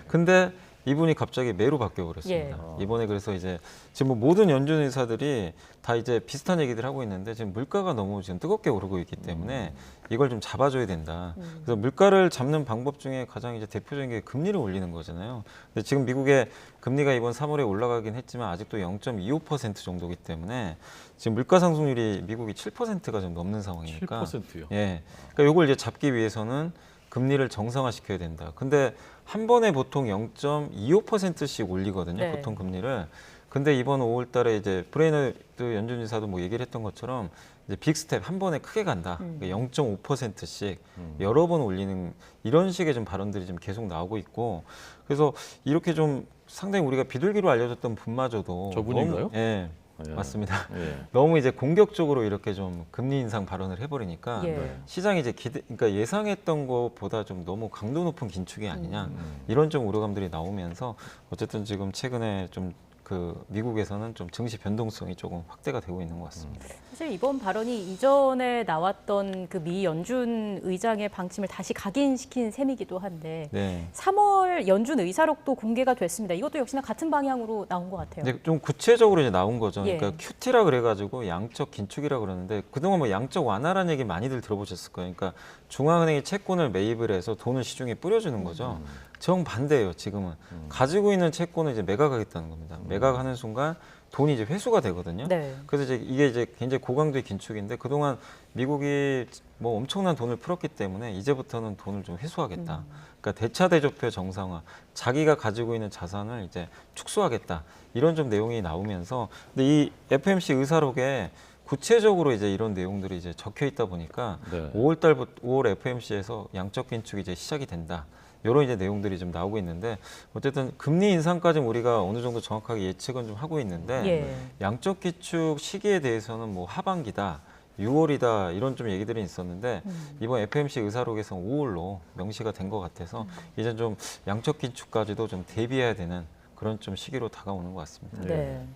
Speaker 20: 근데 이분이 갑자기 매로 바뀌어 버렸습니다.
Speaker 2: 예.
Speaker 20: 이번에 그래서 이제 지금 뭐 모든 연준 의사들이 다 이제 비슷한 얘기들 하고 있는데 지금 물가가 너무 지금 뜨겁게 오르고 있기 때문에 이걸 좀 잡아줘야 된다. 그래서 물가를 잡는 방법 중에 가장 이제 대표적인 게 금리를 올리는 거잖아요. 근데 지금 미국의 금리가 이번 3월에 올라가긴 했지만 아직도 0.25% 정도이기 때문에 지금 물가 상승률이 미국이 7%가 좀 넘는 상황이니까.
Speaker 1: 7%요?
Speaker 20: 예. 그러니까 이걸 이제 잡기 위해서는 금리를 정상화시켜야 된다. 근데 한 번에 보통 0.25%씩 올리거든요.
Speaker 2: 네.
Speaker 20: 보통 금리를. 근데 이번 5월 달에 이제 브레이너드 연준 이사도 뭐 얘기를 했던 것처럼 이제 빅스텝 한 번에 크게 간다. 그러니까 0.5%씩 여러 번 올리는 이런 식의 좀 발언들이 좀 계속 나오고 있고 그래서 이렇게 좀 상당히 우리가 비둘기로 알려졌던 분마저도
Speaker 1: 저분인가요?
Speaker 20: 너무, 예.
Speaker 1: 예.
Speaker 20: 맞습니다.
Speaker 1: 예.
Speaker 20: 너무 이제 공격적으로 이렇게 좀 금리 인상 발언을 해버리니까
Speaker 2: 예.
Speaker 20: 시장이 이제 그러니까 예상했던 것보다 좀 너무 강도 높은 긴축이 아니냐 이런 좀 우려감들이 나오면서 어쨌든 지금 최근에 좀 그 미국에서는 좀 증시 변동성이 조금 확대가 되고 있는 것 같습니다.
Speaker 2: 사실 이번 발언이 이전에 나왔던 그 미 연준 의장의 방침을 다시 각인시킨 셈이기도 한데
Speaker 20: 네.
Speaker 2: 3월 연준 의사록도 공개가 됐습니다. 이것도 역시나 같은 방향으로 나온 것 같아요.
Speaker 20: 근데 좀 구체적으로 이제 나온 거죠.
Speaker 2: 예.
Speaker 20: 그러니까 QT라 그래가지고 양적 긴축이라 그러는데 그동안 뭐 양적 완화라는 얘기 많이들 들어보셨을 거예요. 그러니까 중앙은행이 채권을 매입을 해서 돈을 시중에 뿌려주는 거죠. 정반대예요. 지금은 가지고 있는 채권을 이제 매각하겠다는 겁니다. 매각하는 순간 돈이 이제 회수가 되거든요.
Speaker 2: 네.
Speaker 20: 그래서 이제 이게 이제 굉장히 고강도의 긴축인데 그동안 미국이 뭐 엄청난 돈을 풀었기 때문에 이제부터는 돈을 좀 회수하겠다. 그러니까 대차대조표 정상화, 자기가 가지고 있는 자산을 이제 축소하겠다. 이런 좀 내용이 나오면서 근데 이 FOMC 의사록에 구체적으로 이제 이런 내용들이 이제 적혀 있다 보니까
Speaker 1: 네.
Speaker 20: 5월 FOMC에서 양적 긴축이 이제 시작이 된다. 이런 이제 내용들이 좀 나오고 있는데 어쨌든 금리 인상까지 우리가 어느 정도 정확하게 예측은 좀 하고 있는데
Speaker 2: 예.
Speaker 20: 양적 기축 시기에 대해서는 뭐 하반기다, 6월이다 이런 좀 얘기들이 있었는데 이번 FOMC 의사록에서 5월로 명시가 된 것 같아서 이제 좀 양적 기축까지도 좀 대비해야 되는 그런 좀 시기로 다가오는 것 같습니다.
Speaker 2: 네.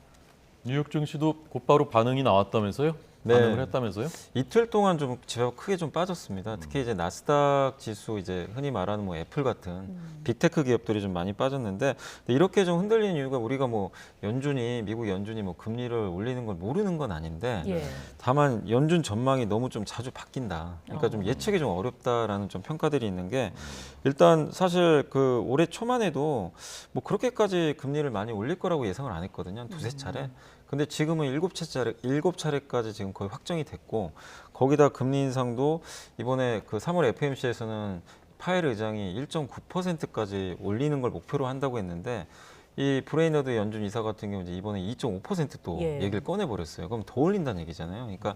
Speaker 1: 뉴욕 증시도 곧바로 반응이 나왔다면서요? 반응을 했다면서요?
Speaker 20: 이틀 동안 좀 제법 크게 좀 빠졌습니다. 특히 이제 나스닥 지수 이제 흔히 말하는 뭐 애플 같은 빅테크 기업들이 좀 많이 빠졌는데 이렇게 좀 흔들리는 이유가 우리가 뭐 연준이 미국 연준이 뭐 금리를 올리는 걸 모르는 건 아닌데
Speaker 2: 예.
Speaker 20: 다만 연준 전망이 너무 좀 자주 바뀐다. 그러니까 좀 예측이 좀 어렵다라는 좀 평가들이 있는 게 일단 사실 그 올해 초만 해도 뭐 그렇게까지 금리를 많이 올릴 거라고 예상을 안 했거든요. 한 두세 차례. 근데 지금은 7차례까지 지금 거의 확정이 됐고 거기다 금리 인상도 이번에 그 3월 FOMC에서는 파웰 의장이 1.9%까지 올리는 걸 목표로 한다고 했는데 이 브레이너드 연준 이사 같은 경우 이제 이번에 2.5%또
Speaker 2: 예.
Speaker 20: 얘기를 꺼내버렸어요. 그럼 더 올린다는 얘기잖아요. 그러니까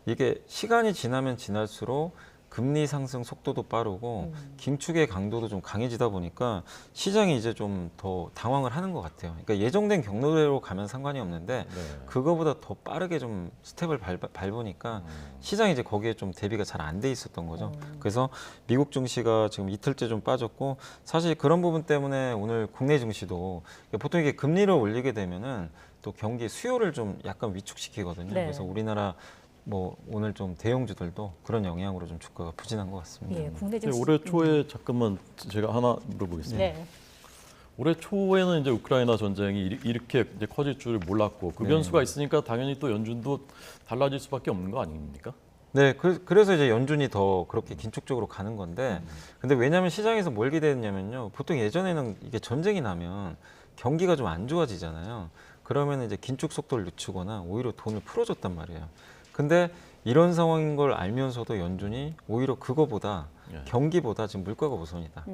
Speaker 20: 이게 시간이 지나면 지날수록 금리 상승 속도도 빠르고 긴축의 강도도 좀 강해지다 보니까 시장이 이제 좀 더 당황을 하는 것 같아요. 그러니까 예정된 경로대로 가면 상관이 없는데 그거보다 더 빠르게 좀 스텝을 밟으니까 시장이 이제 거기에 좀 대비가 잘 안 돼 있었던 거죠. 그래서 미국 증시가 지금 이틀째 좀 빠졌고 사실 그런 부분 때문에 오늘 국내 증시도 보통 이게 금리를 올리게 되면은 또 경기 수요를 좀 약간 위축시키거든요.
Speaker 2: 네.
Speaker 20: 그래서 우리나라 뭐 오늘 좀 대형주들도 그런 영향으로 좀 주가가 부진한 것 같습니다.
Speaker 2: 예, 국내 증시.
Speaker 1: 올해 초에 잠깐만 제가 하나 물어보겠습니다.
Speaker 2: 네.
Speaker 1: 올해 초에는 이제 우크라이나 전쟁이 이렇게 이제 커질 줄을 몰랐고 그
Speaker 20: 네.
Speaker 1: 변수가 있으니까 당연히 또 연준도 달라질 수밖에 없는 거 아닙니까?
Speaker 20: 네, 그래서 이제 연준이 더 그렇게 긴축적으로 가는 건데, 근데 왜냐하면 시장에서 뭘 기대했냐면요, 보통 예전에는 이게 전쟁이 나면 경기가 좀 안 좋아지잖아요. 그러면 이제 긴축 속도를 늦추거나 오히려 돈을 풀어줬단 말이에요. 근데 이런 상황인 걸 알면서도 연준이 오히려 그거보다 경기보다 지금 물가가 우선이다.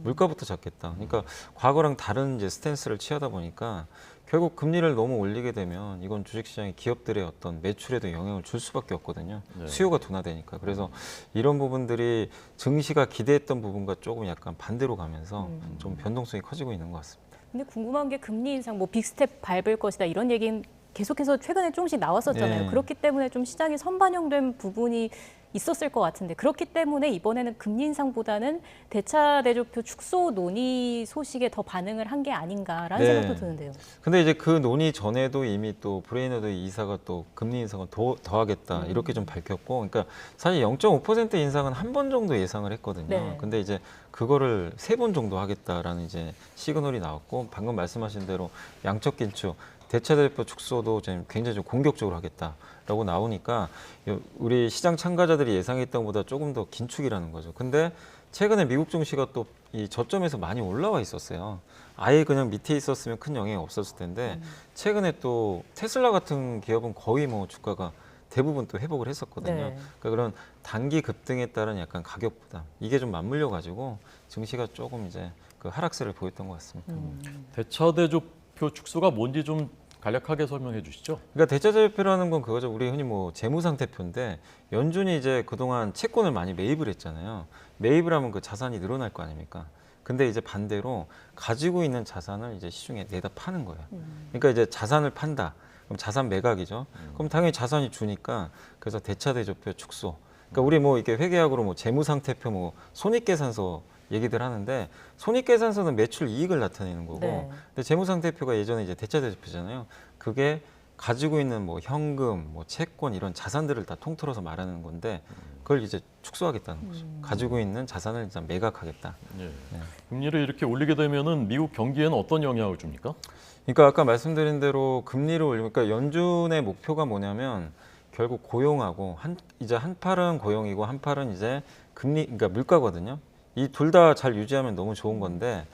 Speaker 20: 물가부터 잡겠다. 그러니까 과거랑 다른 이제 스탠스를 취하다 보니까 결국 금리를 너무 올리게 되면 이건 주식시장의 기업들의 어떤 매출에도 영향을 줄 수밖에 없거든요.
Speaker 1: 네.
Speaker 20: 수요가 둔화되니까. 그래서 이런 부분들이 증시가 기대했던 부분과 조금 약간 반대로 가면서 좀 변동성이 커지고 있는 것 같습니다.
Speaker 2: 근데 궁금한 게 금리 인상, 뭐 빅스텝 밟을 것이다 이런 얘기는 계속해서 최근에 조금씩 나왔었잖아요.
Speaker 20: 네.
Speaker 2: 그렇기 때문에 좀 시장에 선반영된 부분이 있었을 것 같은데 그렇기 때문에 이번에는 금리 인상보다는 대차 대조표 축소 논의 소식에 더 반응을 한 게 아닌가라는
Speaker 20: 네.
Speaker 2: 생각도 드는데요.
Speaker 20: 근데 이제 그 논의 전에도 이미 또 브레이너드 이사가 또 금리 인상을 더 하겠다 이렇게 좀 밝혔고, 그러니까 사실 0.5% 인상은 한 번 정도 예상을 했거든요.
Speaker 2: 네.
Speaker 20: 근데 이제 그거를 3번 정도 하겠다라는 이제 시그널이 나왔고, 방금 말씀하신 대로 양적 긴축, 대차 대조 축소도 지금 굉장히 좀 공격적으로 하겠다라고 나오니까 우리 시장 참가자들이 예상했던 것보다 조금 더 긴축이라는 거죠. 근데 최근에 미국 증시가 또 이 저점에서 많이 올라와 있었어요. 아예 그냥 밑에 있었으면 큰 영향이 없었을 텐데 최근에 또 테슬라 같은 기업은 거의 뭐 주가가 대부분 또 회복을 했었거든요.
Speaker 2: 네.
Speaker 20: 그러니까 그런 단기 급등에 따른 약간 가격 부담, 이게 좀 맞물려 가지고 증시가 조금 이제 그 하락세를 보였던 것 같습니다.
Speaker 1: 대차 대조표 축소가 뭔지 좀 간략하게 설명해 주시죠.
Speaker 20: 그러니까 대차 대조표라는 건 그거죠. 우리 흔히 뭐 재무상태표인데, 연준이 이제 그동안 채권을 많이 매입을 했잖아요. 매입을 하면 그 자산이 늘어날 거 아닙니까? 근데 이제 반대로 가지고 있는 자산을 이제 시중에 내다 파는 거예요. 그러니까 이제 자산을 판다. 그럼 자산 매각이죠. 그럼 당연히 자산이 주니까, 그래서 대차 대조표 축소. 그러니까 우리 뭐 이렇게 회계학으로 뭐 재무상태표, 뭐 손익계산서 얘기들 하는데, 손익계산서는 매출 이익을 나타내는 거고,
Speaker 2: 네.
Speaker 20: 근데 재무상태표가 예전에 이제 대차 대조표잖아요. 그게 가지고 있는 뭐 현금, 뭐 채권 이런 자산들을 다 통틀어서 말하는 건데, 그걸 이제 축소하겠다는 거죠. 가지고 있는 자산을 일단 매각하겠다.
Speaker 1: 예.
Speaker 20: 네.
Speaker 1: 금리를 이렇게 올리게 되면은 미국 경기에는 어떤 영향을 줍니까?
Speaker 20: 그러니까 아까 말씀드린 대로 금리를 올리면, 그러니까 연준의 목표가 뭐냐면 결국 고용하고 이제 한 팔은 고용이고 한 팔은 이제 금리, 그러니까 물가거든요. 이 둘 다 잘 유지하면 너무 좋은 건데,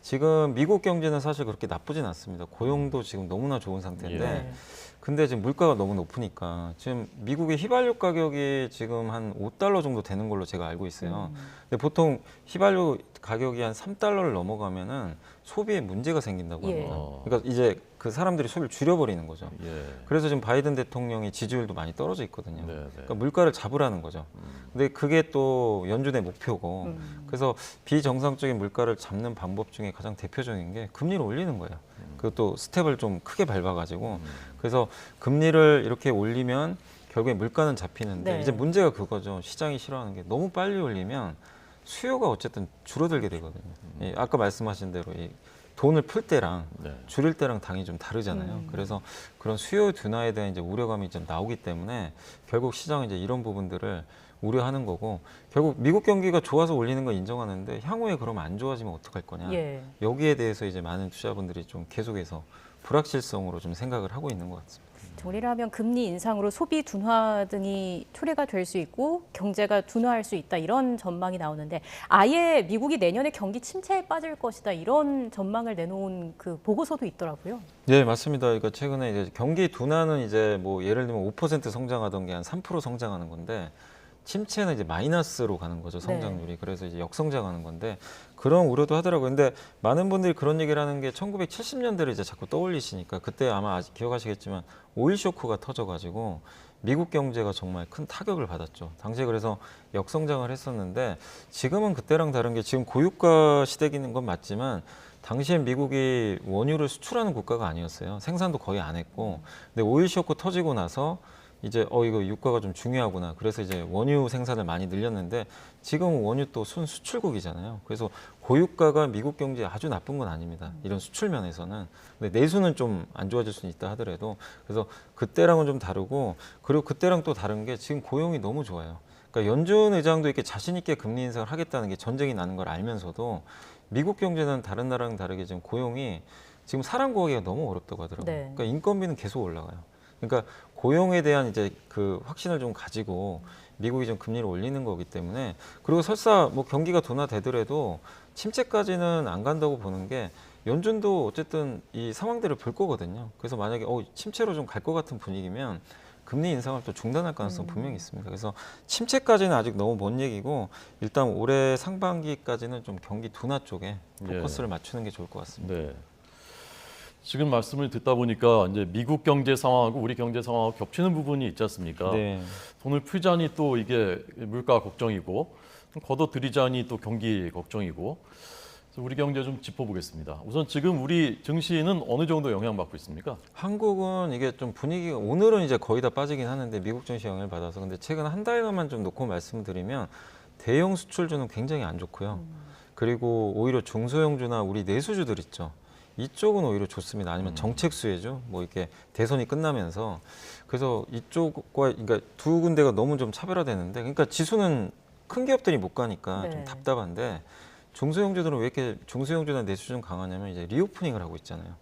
Speaker 20: 지금 미국 경제는 사실 그렇게 나쁘진 않습니다. 고용도 지금 너무나 좋은 상태인데,
Speaker 1: 예.
Speaker 20: 근데 지금 물가가 너무 높으니까 지금 미국의 휘발유 가격이 지금 한 $5 정도 되는 걸로 제가 알고 있어요. 근데 보통 휘발유 가격이 한 $3를 넘어가면은 소비에 문제가 생긴다고 합니다.
Speaker 1: 예.
Speaker 20: 그러니까 이제 그 사람들이 소비를 줄여버리는 거죠.
Speaker 1: 예.
Speaker 20: 그래서 지금 바이든 대통령이 지지율도 많이 떨어져 있거든요.
Speaker 1: 네, 네.
Speaker 20: 그러니까 물가를 잡으라는 거죠. 근데 그게 또 연준의 목표고, 그래서 비정상적인 물가를 잡는 방법 중에 가장 대표적인 게 금리를 올리는 거예요. 그것도 스텝을 좀 크게 밟아가지고, 그래서 금리를 이렇게 올리면 결국에 물가는 잡히는데,
Speaker 2: 네.
Speaker 20: 이제 문제가 그거죠. 시장이 싫어하는 게 너무 빨리 올리면 수요가 어쨌든 줄어들게 되거든요. 이 아까 말씀하신 대로 이 돈을 풀 때랑
Speaker 1: 네.
Speaker 20: 줄일 때랑 당이 좀 다르잖아요. 그래서 그런 수요 둔화에 대한 이제 우려감이 좀 나오기 때문에 결국 시장은 이제 이런 부분들을 우려하는 거고, 결국 미국 경기가 좋아서 올리는 건 인정하는데 향후에 그러면 안 좋아지면 어떡할 거냐.
Speaker 2: 예.
Speaker 20: 여기에 대해서 이제 많은 투자분들이 좀 계속해서 불확실성으로 좀 생각을 하고 있는 것 같습니다.
Speaker 2: 정리를 하면 금리 인상으로 소비 둔화 등이 초래가 될 수 있고 경제가 둔화할 수 있다, 이런 전망이 나오는데, 아예 미국이 내년에 경기 침체에 빠질 것이다, 이런 전망을 내놓은 그 보고서도 있더라고요.
Speaker 20: 네, 맞습니다. 그러니까 최근에 이제 경기 둔화는 이제 뭐 예를 들면 5% 성장하던 게 한 3% 성장하는 건데, 침체는 이제 마이너스로 가는 거죠, 성장률이.
Speaker 2: 네.
Speaker 20: 그래서 이제 역성장하는 건데, 그런 우려도 하더라고요. 근데 많은 분들이 그런 얘기를 하는 게 1970년대를 이제 자꾸 떠올리시니까, 그때 아마 아직 기억하시겠지만 오일 쇼크가 터져가지고 미국 경제가 정말 큰 타격을 받았죠. 당시에 그래서 역성장을 했었는데, 지금은 그때랑 다른 게, 지금 고유가 시대기는 건 맞지만 당시엔 미국이 원유를 수출하는 국가가 아니었어요. 생산도 거의 안 했고. 근데 오일 쇼크 터지고 나서 이제 이거 유가가 좀 중요하구나. 그래서 이제 원유 생산을 많이 늘렸는데, 지금은 원유 또 순수출국이잖아요. 그래서 고유가가 미국 경제에 아주 나쁜 건 아닙니다. 이런 수출 면에서는. 근데 내수는 좀 안 좋아질 수는 있다 하더라도, 그래서 그때랑은 좀 다르고, 그리고 그때랑 또 다른 게 지금 고용이 너무 좋아요. 그러니까 연준 의장도 이렇게 자신 있게 금리 인상을 하겠다는 게 전쟁이 나는 걸 알면서도 미국 경제는 다른 나라랑 다르게 지금 고용이 지금 사람 구하기가 너무 어렵다고 하더라고요.
Speaker 2: 네.
Speaker 20: 그러니까 인건비는 계속 올라가요. 그러니까 고용에 대한 이제 그 확신을 좀 가지고 미국이 좀 금리를 올리는 거기 때문에, 그리고 설사 뭐 경기가 둔화되더라도 침체까지는 안 간다고 보는 게, 연준도 어쨌든 이 상황들을 볼 거거든요. 그래서 만약에 침체로 좀 갈 것 같은 분위기면 금리 인상을 또 중단할 가능성 분명히 있습니다. 그래서 침체까지는 아직 너무 먼 얘기고, 일단 올해 상반기까지는 좀 경기 둔화 쪽에 포커스를 맞추는 게 좋을 것 같습니다.
Speaker 1: 네. 지금 말씀을 듣다 보니까 이제 미국 경제 상황하고 우리 경제 상황하고 겹치는 부분이 있지 않습니까?
Speaker 20: 네.
Speaker 1: 돈을 풀자니 또 이게 물가 걱정이고, 걷어들이자니 또 경기 걱정이고, 우리 경제 좀 짚어보겠습니다. 우선 지금 우리 증시는 어느 정도 영향받고 있습니까?
Speaker 20: 한국은 이게 좀 분위기가 오늘은 이제 거의 다 빠지긴 하는데 미국 증시 영향을 받아서 근데 최근 한 달간만 좀 놓고 말씀드리면 대형 수출주는 굉장히 안 좋고요. 그리고 오히려 중소형주나 우리 내수주들 있죠. 이쪽은 오히려 좋습니다. 아니면 정책 수혜주, 뭐 이렇게 대선이 끝나면서 그래서 이쪽과 그러니까 두 군데가 너무 좀 차별화되는데, 그러니까 지수는 큰 기업들이 못 가니까
Speaker 2: 네.
Speaker 20: 좀 답답한데 중소형주들은 왜 이렇게 중소형주나 내수주는 강하냐면 이제 리오프닝을 하고 있잖아요.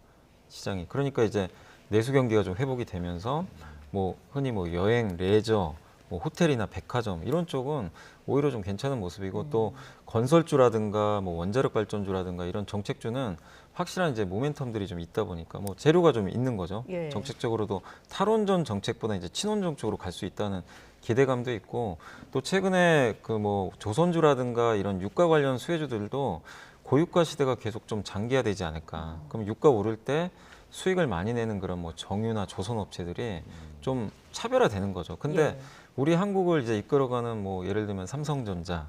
Speaker 20: 시장이. 그러니까 이제 내수 경기가 좀 회복이 되면서 뭐 흔히 뭐 여행, 레저, 뭐 호텔이나 백화점 이런 쪽은 오히려 좀 괜찮은 모습이고 또 건설주라든가 뭐 원자력 발전주라든가 이런 정책주는 확실한 이제 모멘텀들이 좀 있다 보니까 뭐 재료가 좀 있는 거죠.
Speaker 2: 예.
Speaker 20: 정책적으로도 탈원전 정책보다 이제 친원전 쪽으로 갈 수 있다는 기대감도 있고 또 최근에 그 뭐 조선주라든가 이런 유가 관련 수혜주들도 고유가 시대가 계속 좀 장기화되지 않을까. 그럼 유가 오를 때 수익을 많이 내는 그런 뭐 정유나 조선 업체들이 좀 차별화되는 거죠. 근데
Speaker 2: 예.
Speaker 20: 우리 한국을 이제 이끌어가는 뭐 예를 들면 삼성전자,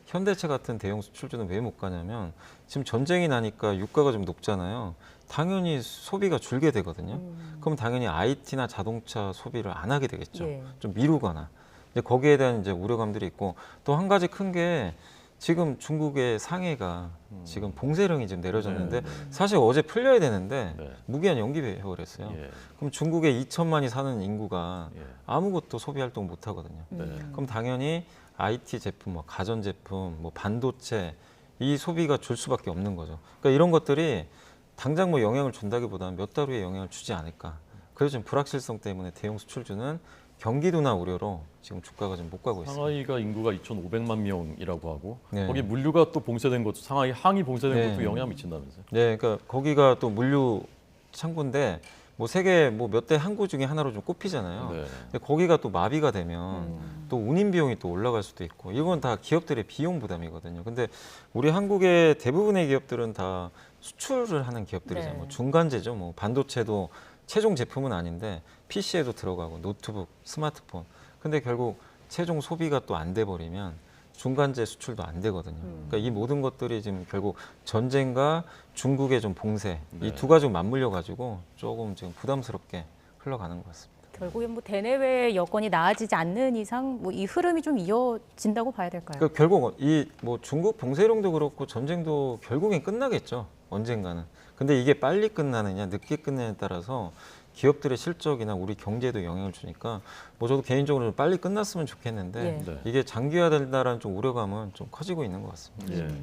Speaker 20: 현대차 같은 대형 수출주는 왜 못 가냐면 지금 전쟁이 나니까 유가가 좀 높잖아요. 당연히 소비가 줄게 되거든요. 그럼 당연히 IT나 자동차 소비를 안 하게 되겠죠.
Speaker 2: 예.
Speaker 20: 좀 미루거나. 이제 거기에 대한 이제 우려감들이 있고 또 한 가지 큰 게 지금 중국의 상해가 지금 봉쇄령이 지금 내려졌는데 사실 어제 풀려야 되는데 무기한 연기해버렸어요. 했어요. 그럼 중국의 2천만이 사는 인구가 아무것도 소비 활동 못 하거든요. 그럼 당연히 IT 제품, 뭐 가전 제품, 뭐 반도체 이 소비가 줄 수밖에 없는 거죠. 그러니까 이런 것들이 당장 뭐 영향을 준다기보다는 몇 달 후에 영향을 주지 않을까. 그래서 지금 불확실성 때문에 대형 수출주는 경기도나 우려로 지금 주가가 좀 못 가고 있습니다.
Speaker 1: 상하이가 인구가 2,500만 명이라고 하고
Speaker 20: 네.
Speaker 1: 거기 물류가 또 봉쇄된 것도 상하이 항이 봉쇄된
Speaker 20: 네.
Speaker 1: 것도 영향 미친다면서요?
Speaker 20: 네, 그러니까 거기가 또 물류 창구인데 뭐 세계 뭐 몇 대 항구 중에 하나로 좀 꼽히잖아요.
Speaker 1: 네.
Speaker 20: 근데 거기가 또 마비가 되면 또 운임 비용이 또 올라갈 수도 있고 이건 다 기업들의 비용 부담이거든요. 근데 우리 한국의 대부분의 기업들은 다 수출을 하는 기업들이잖아요.
Speaker 2: 네.
Speaker 20: 뭐 중간재죠. 뭐 반도체도 최종 제품은 아닌데 PC에도 들어가고 노트북, 스마트폰. 근데 결국 최종 소비가 또 안 돼 버리면 중간재 수출도 안 되거든요. 그러니까 이 모든 것들이 지금 결국 전쟁과 중국의 좀 봉쇄 이 두 가지가 맞물려 가지고 조금 지금 부담스럽게 흘러가는 것 같습니다.
Speaker 2: 결국엔 뭐 대내외 여건이 나아지지 않는 이상 뭐 이 흐름이 좀 이어진다고 봐야 될까요?
Speaker 20: 그러니까 결국 이 뭐 중국 봉쇄령도 그렇고 전쟁도 결국엔 끝나겠죠. 언젠가는. 근데 이게 빨리 끝나느냐 늦게 끝나느냐에 따라서 기업들의 실적이나 우리 경제에도 영향을 주니까 뭐 저도 개인적으로 좀 빨리 끝났으면 좋겠는데
Speaker 1: 네.
Speaker 20: 이게 장기화된다라는 좀 우려감은 좀 커지고 있는 것 같습니다.
Speaker 1: 예.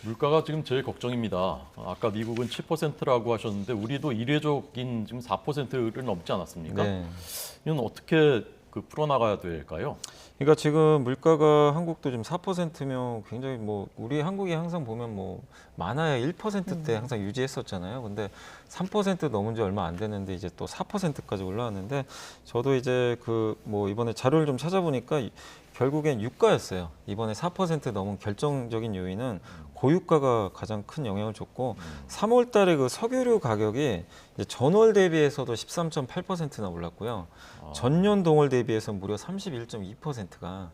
Speaker 1: 물가가 지금 제일 걱정입니다. 아까 미국은 7%라고 하셨는데 우리도 이례적인 지금 4%를 넘지 않았습니까?
Speaker 20: 네.
Speaker 1: 이건 어떻게 풀어나가야 될까요?
Speaker 20: 그러니까 지금 물가가 한국도 지금 4%면 굉장히 뭐 우리 한국이 항상 보면 뭐 많아야 1%대 항상 유지했었잖아요. 근데 3% 넘은 지 얼마 안 됐는데 이제 또 4%까지 올라왔는데 저도 이제 그 뭐 이번에 자료를 좀 찾아보니까 결국엔 유가였어요. 이번에 4% 넘은 결정적인 요인은 고유가가 가장 큰 영향을 줬고 3월 달에 그 석유류 가격이 이제 전월 대비해서도 13.8%나 올랐고요. 전년 동월 대비해서 무려 31.2%가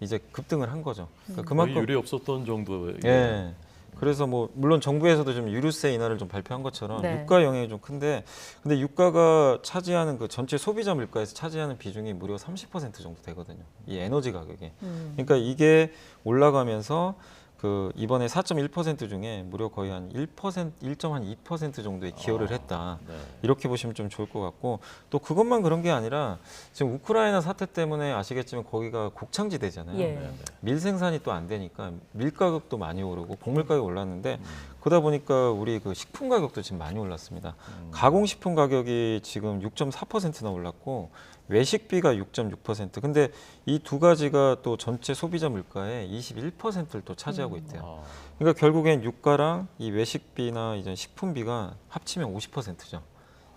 Speaker 20: 이제 급등을 한 거죠. 그러니까
Speaker 1: 거의 유례 없었던 정도의.
Speaker 20: 예. 그래서 뭐 물론 정부에서도 좀 유류세 인하를 좀 발표한 것처럼
Speaker 2: 네.
Speaker 20: 유가 영향이 좀 큰데 근데 유가가 차지하는 그 전체 소비자 물가에서 차지하는 비중이 무려 30% 정도 되거든요. 이 에너지 가격이. 그러니까 이게 올라가면서 그 이번에 4.1% 중에 무려 거의 한 1.2% 정도의 기여를 했다.
Speaker 1: 네.
Speaker 20: 이렇게 보시면 좀 좋을 것 같고 또 그것만 그런 게 아니라 지금 우크라이나 사태 때문에 아시겠지만 거기가 곡창지대잖아요.
Speaker 2: 예.
Speaker 20: 밀 생산이 또 안 되니까 밀 가격도 많이 오르고 곡물 가격이 올랐는데 그러다 보니까 우리 그 식품 가격도 지금 많이 올랐습니다. 가공식품 가격이 지금 6.4%나 올랐고 외식비가 6.6%. 근데 이 두 가지가 또 전체 소비자 물가의 21%를 또 차지하고 있대요. 그러니까 결국엔 유가랑 이 외식비나 이제 식품비가 합치면 50%죠.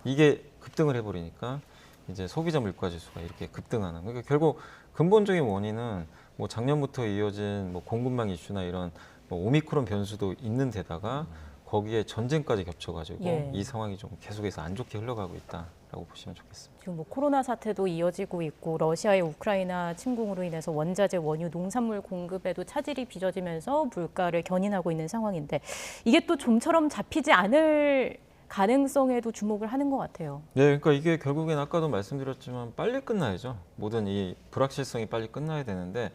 Speaker 20: 이게 급등을 해버리니까 이제 소비자 물가 지수가 이렇게 급등하는. 그러니까 결국 근본적인 원인은 뭐 작년부터 이어진 뭐 공급망 이슈나 이런 뭐 오미크론 변수도 있는 데다가 거기에 전쟁까지 겹쳐가지고
Speaker 2: 예.
Speaker 20: 이 상황이 좀 계속해서 안 좋게 흘러가고 있다라고 보시면 좋겠습니다.
Speaker 2: 지금 뭐 코로나 사태도 이어지고 있고 러시아의 우크라이나 침공으로 인해서 원자재, 원유, 농산물 공급에도 차질이 빚어지면서 물가를 견인하고 있는 상황인데 이게 또 좀처럼 잡히지 않을 가능성에도 주목을 하는 것 같아요.
Speaker 20: 네, 그러니까 이게 결국엔 아까도 말씀드렸지만 빨리 끝나야죠. 모든 이 불확실성이 빨리 끝나야 되는데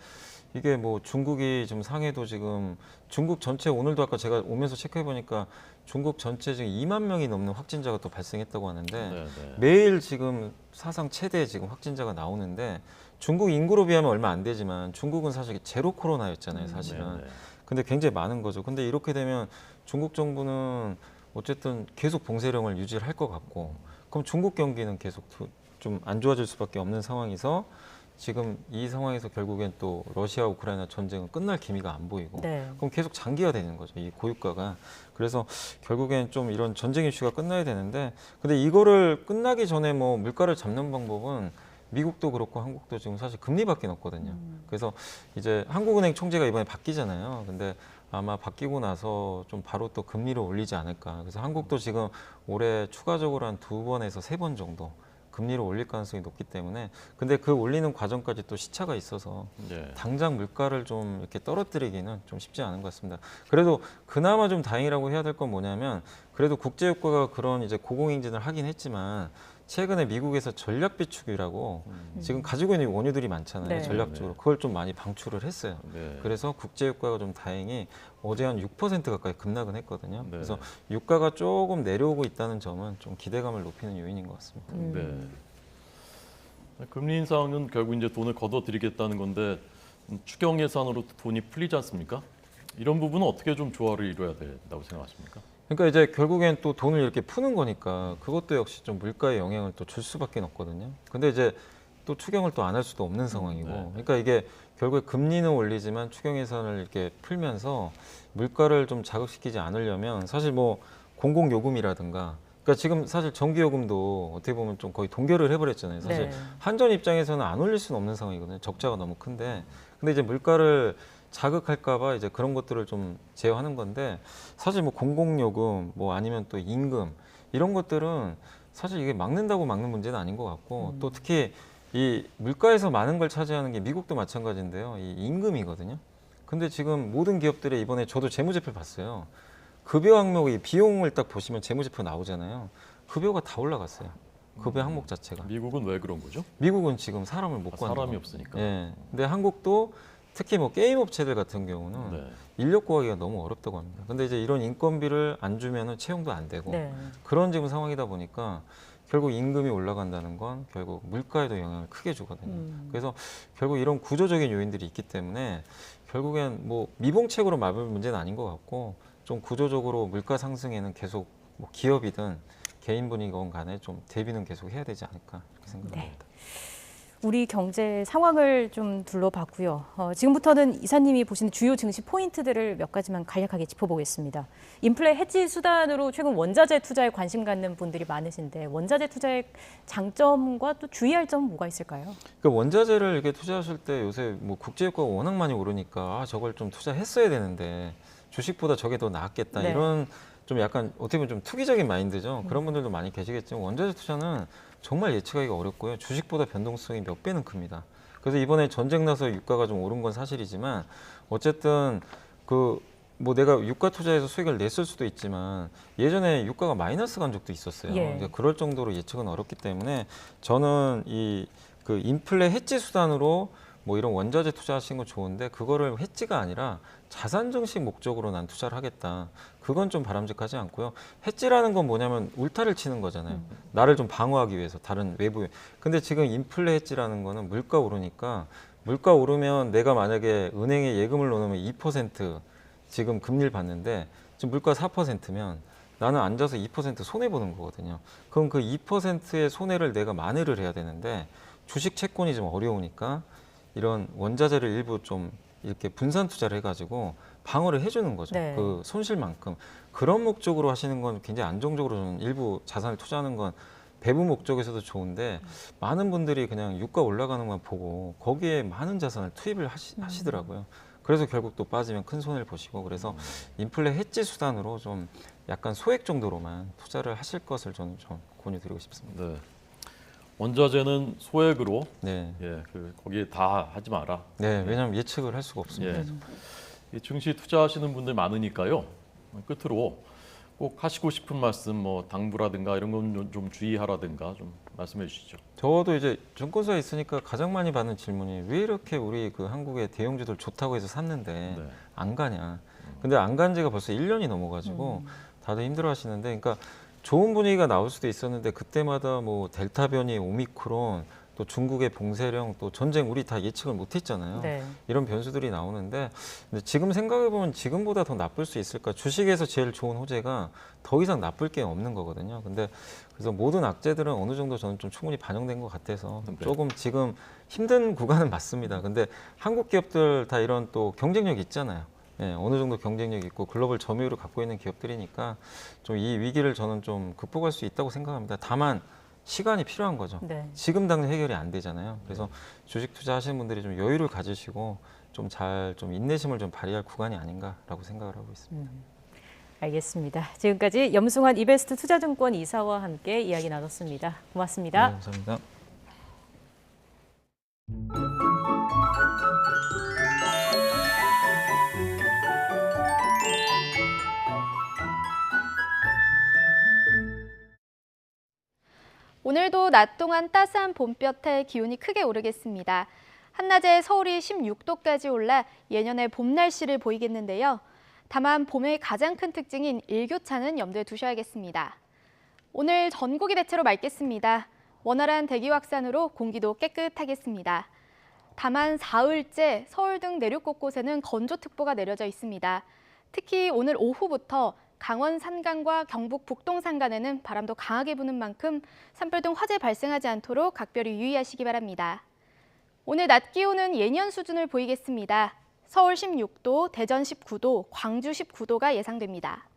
Speaker 20: 이게 뭐 중국이 지금 상해도 지금 중국 전체 오늘도 아까 제가 오면서 체크해 보니까 중국 전체 지금 2만 명이 넘는 확진자가 또 발생했다고 하는데
Speaker 1: 네.
Speaker 20: 매일 지금 사상 최대 지금 확진자가 나오는데 중국 인구로 비하면 얼마 안 되지만 중국은 사실 제로 코로나였잖아요, 사실은.
Speaker 1: 네.
Speaker 20: 근데 굉장히 많은 거죠. 근데 이렇게 되면 중국 정부는 어쨌든 계속 봉쇄령을 유지를 할 것 같고 그럼 중국 경기는 계속 좀 안 좋아질 수밖에 없는 상황에서 지금 이 상황에서 결국엔 또 러시아 우크라이나 전쟁은 끝날 기미가 안 보이고
Speaker 2: 네.
Speaker 20: 그럼 계속 장기화 되는 거죠, 이 고유가가. 그래서 결국엔 좀 이런 전쟁 이슈가 끝나야 되는데 근데 이거를 끝나기 전에 뭐 물가를 잡는 방법은 미국도 그렇고 한국도 지금 사실 금리밖에 없거든요. 그래서 이제 한국은행 총재가 이번에 바뀌잖아요. 근데 아마 바뀌고 나서 좀 바로 또 금리를 올리지 않을까. 그래서 한국도 지금 올해 추가적으로 한 2번에서 3번 정도 금리를 올릴 가능성이 높기 때문에 근데 그 올리는 과정까지 또 시차가 있어서
Speaker 1: 네.
Speaker 20: 당장 물가를 좀 이렇게 떨어뜨리기는 좀 쉽지 않은 것 같습니다. 그래도 그나마 좀 다행이라고 해야 될 건 뭐냐면 그래도 국제유가가 그런 이제 고공행진을 하긴 했지만 최근에 미국에서 전략 비축유라고 지금 가지고 있는 원유들이 많잖아요.
Speaker 2: 네.
Speaker 20: 전략적으로. 그걸 좀 많이 방출을 했어요.
Speaker 1: 네.
Speaker 20: 그래서 국제유가가 좀 다행히 어제 한 6% 가까이 급락은 했거든요. 그래서 유가가 조금 내려오고 있다는 점은 좀 기대감을 높이는 요인인 것 같습니다.
Speaker 1: 네. 금리 인상은 결국 이제 돈을 걷어들이겠다는 건데 추경 예산으로 돈이 풀리지 않습니까? 이런 부분은 어떻게 좀 조화를 이뤄야 된다고 생각하십니까?
Speaker 20: 그러니까 이제 결국엔 또 돈을 이렇게 푸는 거니까 그것도 역시 좀 물가에 영향을 또 줄 수밖에 없거든요. 근데 이제 또 추경을 또 안 할 수도 없는 상황이고, 그러니까 이게 결국에 금리는 올리지만 추경 예산을 이렇게 풀면서 물가를 좀 자극시키지 않으려면 사실 뭐 공공요금이라든가, 그러니까 지금 사실 전기요금도 어떻게 보면 좀 거의 동결을 해버렸잖아요. 사실 한전 입장에서는 안 올릴 수는 없는 상황이거든요. 적자가 너무 큰데, 근데 이제 물가를 자극할까봐 이제 그런 것들을 좀 제어하는 건데 사실 뭐 공공요금 뭐 아니면 또 임금 이런 것들은 사실 이게 막는다고 막는 문제는 아닌 것 같고 또 특히 이 물가에서 많은 걸 차지하는 게 미국도 마찬가지인데요. 이 임금이거든요. 근데 지금 모든 기업들의 이번에 저도 재무제표 봤어요. 급여 항목이 비용을 딱 보시면 재무제표 나오잖아요. 급여가 다 올라갔어요. 급여 항목 자체가.
Speaker 1: 미국은 왜 그런 거죠?
Speaker 20: 미국은 지금 사람을 못 구하는
Speaker 1: 사람이
Speaker 20: 거예요.
Speaker 1: 없으니까.
Speaker 20: 예. 근데 한국도 특히 뭐 게임 업체들 같은 경우는 인력 구하기가 너무 어렵다고 합니다. 근데 이제 이런 인건비를 안 주면은 채용도 안 되고 그런 지금 상황이다 보니까 결국 임금이 올라간다는 건 결국 물가에도 영향을 크게 주거든요. 그래서 결국 이런 구조적인 요인들이 있기 때문에 결국엔 뭐 미봉책으로 막을 문제는 아닌 것 같고 좀 구조적으로 물가 상승에는 계속 뭐 기업이든 개인분이건 간에 좀 대비는 계속 해야 되지 않을까 이렇게 생각합니다.
Speaker 2: 우리 경제 상황을 좀 둘러봤고요. 지금부터는 이사님이 보시는 주요 증시 포인트들을 몇 가지만 간략하게 짚어보겠습니다. 인플레 해지 수단으로 최근 원자재 투자에 관심 갖는 분들이 많으신데 원자재 투자의 장점과 또 주의할 점은 뭐가 있을까요?
Speaker 20: 그러니까 원자재를 이렇게 투자하실 때 요새 뭐 국제유가가 워낙 많이 오르니까 저걸 좀 투자했어야 되는데 주식보다 저게 더 낫겠다 이런 좀 약간 어떻게 보면 좀 투기적인 마인드죠. 그런 분들도 많이 계시겠지만 원자재 투자는 정말 예측하기가 어렵고요. 주식보다 변동성이 몇 배는 큽니다. 그래서 이번에 전쟁 나서 유가가 좀 오른 건 사실이지만 어쨌든 그 뭐 내가 유가 투자해서 수익을 냈을 수도 있지만 예전에 유가가 마이너스 간 적도 있었어요. 그러니까 그럴 정도로 예측은 어렵기 때문에 저는 이 그 인플레 해지 수단으로 뭐 이런 원자재 투자하시는 건 좋은데 그거를 해지가 아니라 자산 증식 목적으로 난 투자를 하겠다. 그건 좀 바람직하지 않고요. 해지라는 건 뭐냐면 울타리를 치는 거잖아요. 나를 좀 방어하기 위해서 다른 외부. 근데 지금 인플레 해지라는 거는 물가 오르니까 물가 오르면 내가 만약에 은행에 예금을 넣으면 2% 지금 금리를 받는데 지금 물가 4%면 나는 앉아서 2% 손해 보는 거거든요. 그럼 그 2%의 손해를 내가 만회를 해야 되는데 주식 채권이 좀 어려우니까 이런 원자재를 일부 좀 이렇게 분산 투자를 해가지고 방어를 해주는 거죠. 그 손실만큼. 그런 목적으로 하시는 건 굉장히 안정적으로 저는 일부 자산을 투자하는 건 배분 목적에서도 좋은데 많은 분들이 그냥 유가 올라가는 것만 보고 거기에 많은 자산을 투입을 하시더라고요. 그래서 결국 또 빠지면 큰 손해를 보시고 그래서 인플레 해지 수단으로 좀 약간 소액 정도로만 투자를 하실 것을 저는 좀 권유드리고 싶습니다.
Speaker 1: 네. 원자재는 소액으로
Speaker 20: 네.
Speaker 1: 예, 거기에 다 하지 마라.
Speaker 20: 네, 왜냐하면 예측을 할 수가 없습니다.
Speaker 1: 예. 이 증시 투자하시는 분들 많으니까요. 끝으로 꼭 하시고 싶은 말씀, 뭐 당부라든가 이런 건 좀 주의하라든가 좀 말씀해 주시죠.
Speaker 20: 저도 이제 증권사에 있으니까 가장 많이 받는 질문이 왜 이렇게 우리 그 한국의 대형주들 좋다고 해서 샀는데 안 가냐. 근데 안 간 지가 벌써 1년이 넘어가지고 다들 힘들어하시는데, 그러니까 좋은 분위기가 나올 수도 있었는데 그때마다 뭐 델타 변이, 오미크론, 또 중국의 봉쇄령, 또 전쟁 우리 다 예측을 못했잖아요.
Speaker 2: 네.
Speaker 20: 이런 변수들이 나오는데 근데 지금 생각해 보면 지금보다 더 나쁠 수 있을까? 주식에서 제일 좋은 호재가 더 이상 나쁠 게 없는 거거든요. 근데 그래서 모든 악재들은 어느 정도 저는 좀 충분히 반영된 것 같아서 조금 지금 힘든 구간은 맞습니다. 근데 한국 기업들 다 이런 또 경쟁력이 있잖아요. 네, 어느 정도 경쟁력 있고 글로벌 점유율을 갖고 있는 기업들이니까 좀 이 위기를 저는 좀 극복할 수 있다고 생각합니다. 다만 시간이 필요한 거죠.
Speaker 2: 네.
Speaker 20: 지금 당장 해결이 안 되잖아요. 그래서 주식 투자하시는 분들이 좀 여유를 가지시고 좀 인내심을 좀 발휘할 구간이 아닌가라고 생각을 하고 있습니다.
Speaker 2: 알겠습니다. 지금까지 염승환 이베스트 투자증권 이사와 함께 이야기 나눴습니다. 고맙습니다.
Speaker 20: 네, 감사합니다.
Speaker 21: 오늘도 낮 동안 따스한 봄볕에 기온이 크게 오르겠습니다. 한낮에 서울이 16도까지 올라 예년의 봄 날씨를 보이겠는데요. 다만 봄의 가장 큰 특징인 일교차는 염두에 두셔야겠습니다. 오늘 전국이 대체로 맑겠습니다. 원활한 대기 확산으로 공기도 깨끗하겠습니다. 다만 사흘째 서울 등 내륙 곳곳에는 건조특보가 내려져 있습니다. 특히 오늘 오후부터 강원 산간과 경북 북동 산간에는 바람도 강하게 부는 만큼 산불 등 화재 발생하지 않도록 각별히 유의하시기 바랍니다. 오늘 낮 기온은 예년 수준을 보이겠습니다. 서울 16도, 대전 19도, 광주 19도가 예상됩니다.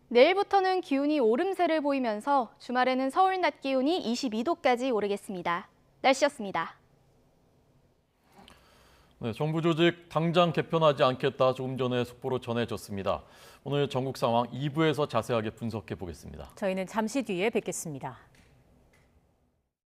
Speaker 21: 내일부터는 기온이 오름세를 보이면서 주말에는 서울 낮 기온이 22도까지 오르겠습니다. 날씨였습니다.
Speaker 1: 네, 정부 조직 당장 개편하지 않겠다 조금 전에 속보로 전해졌습니다. 오늘 전국 상황 2부에서 자세하게 분석해 보겠습니다.
Speaker 2: 저희는 잠시 뒤에 뵙겠습니다.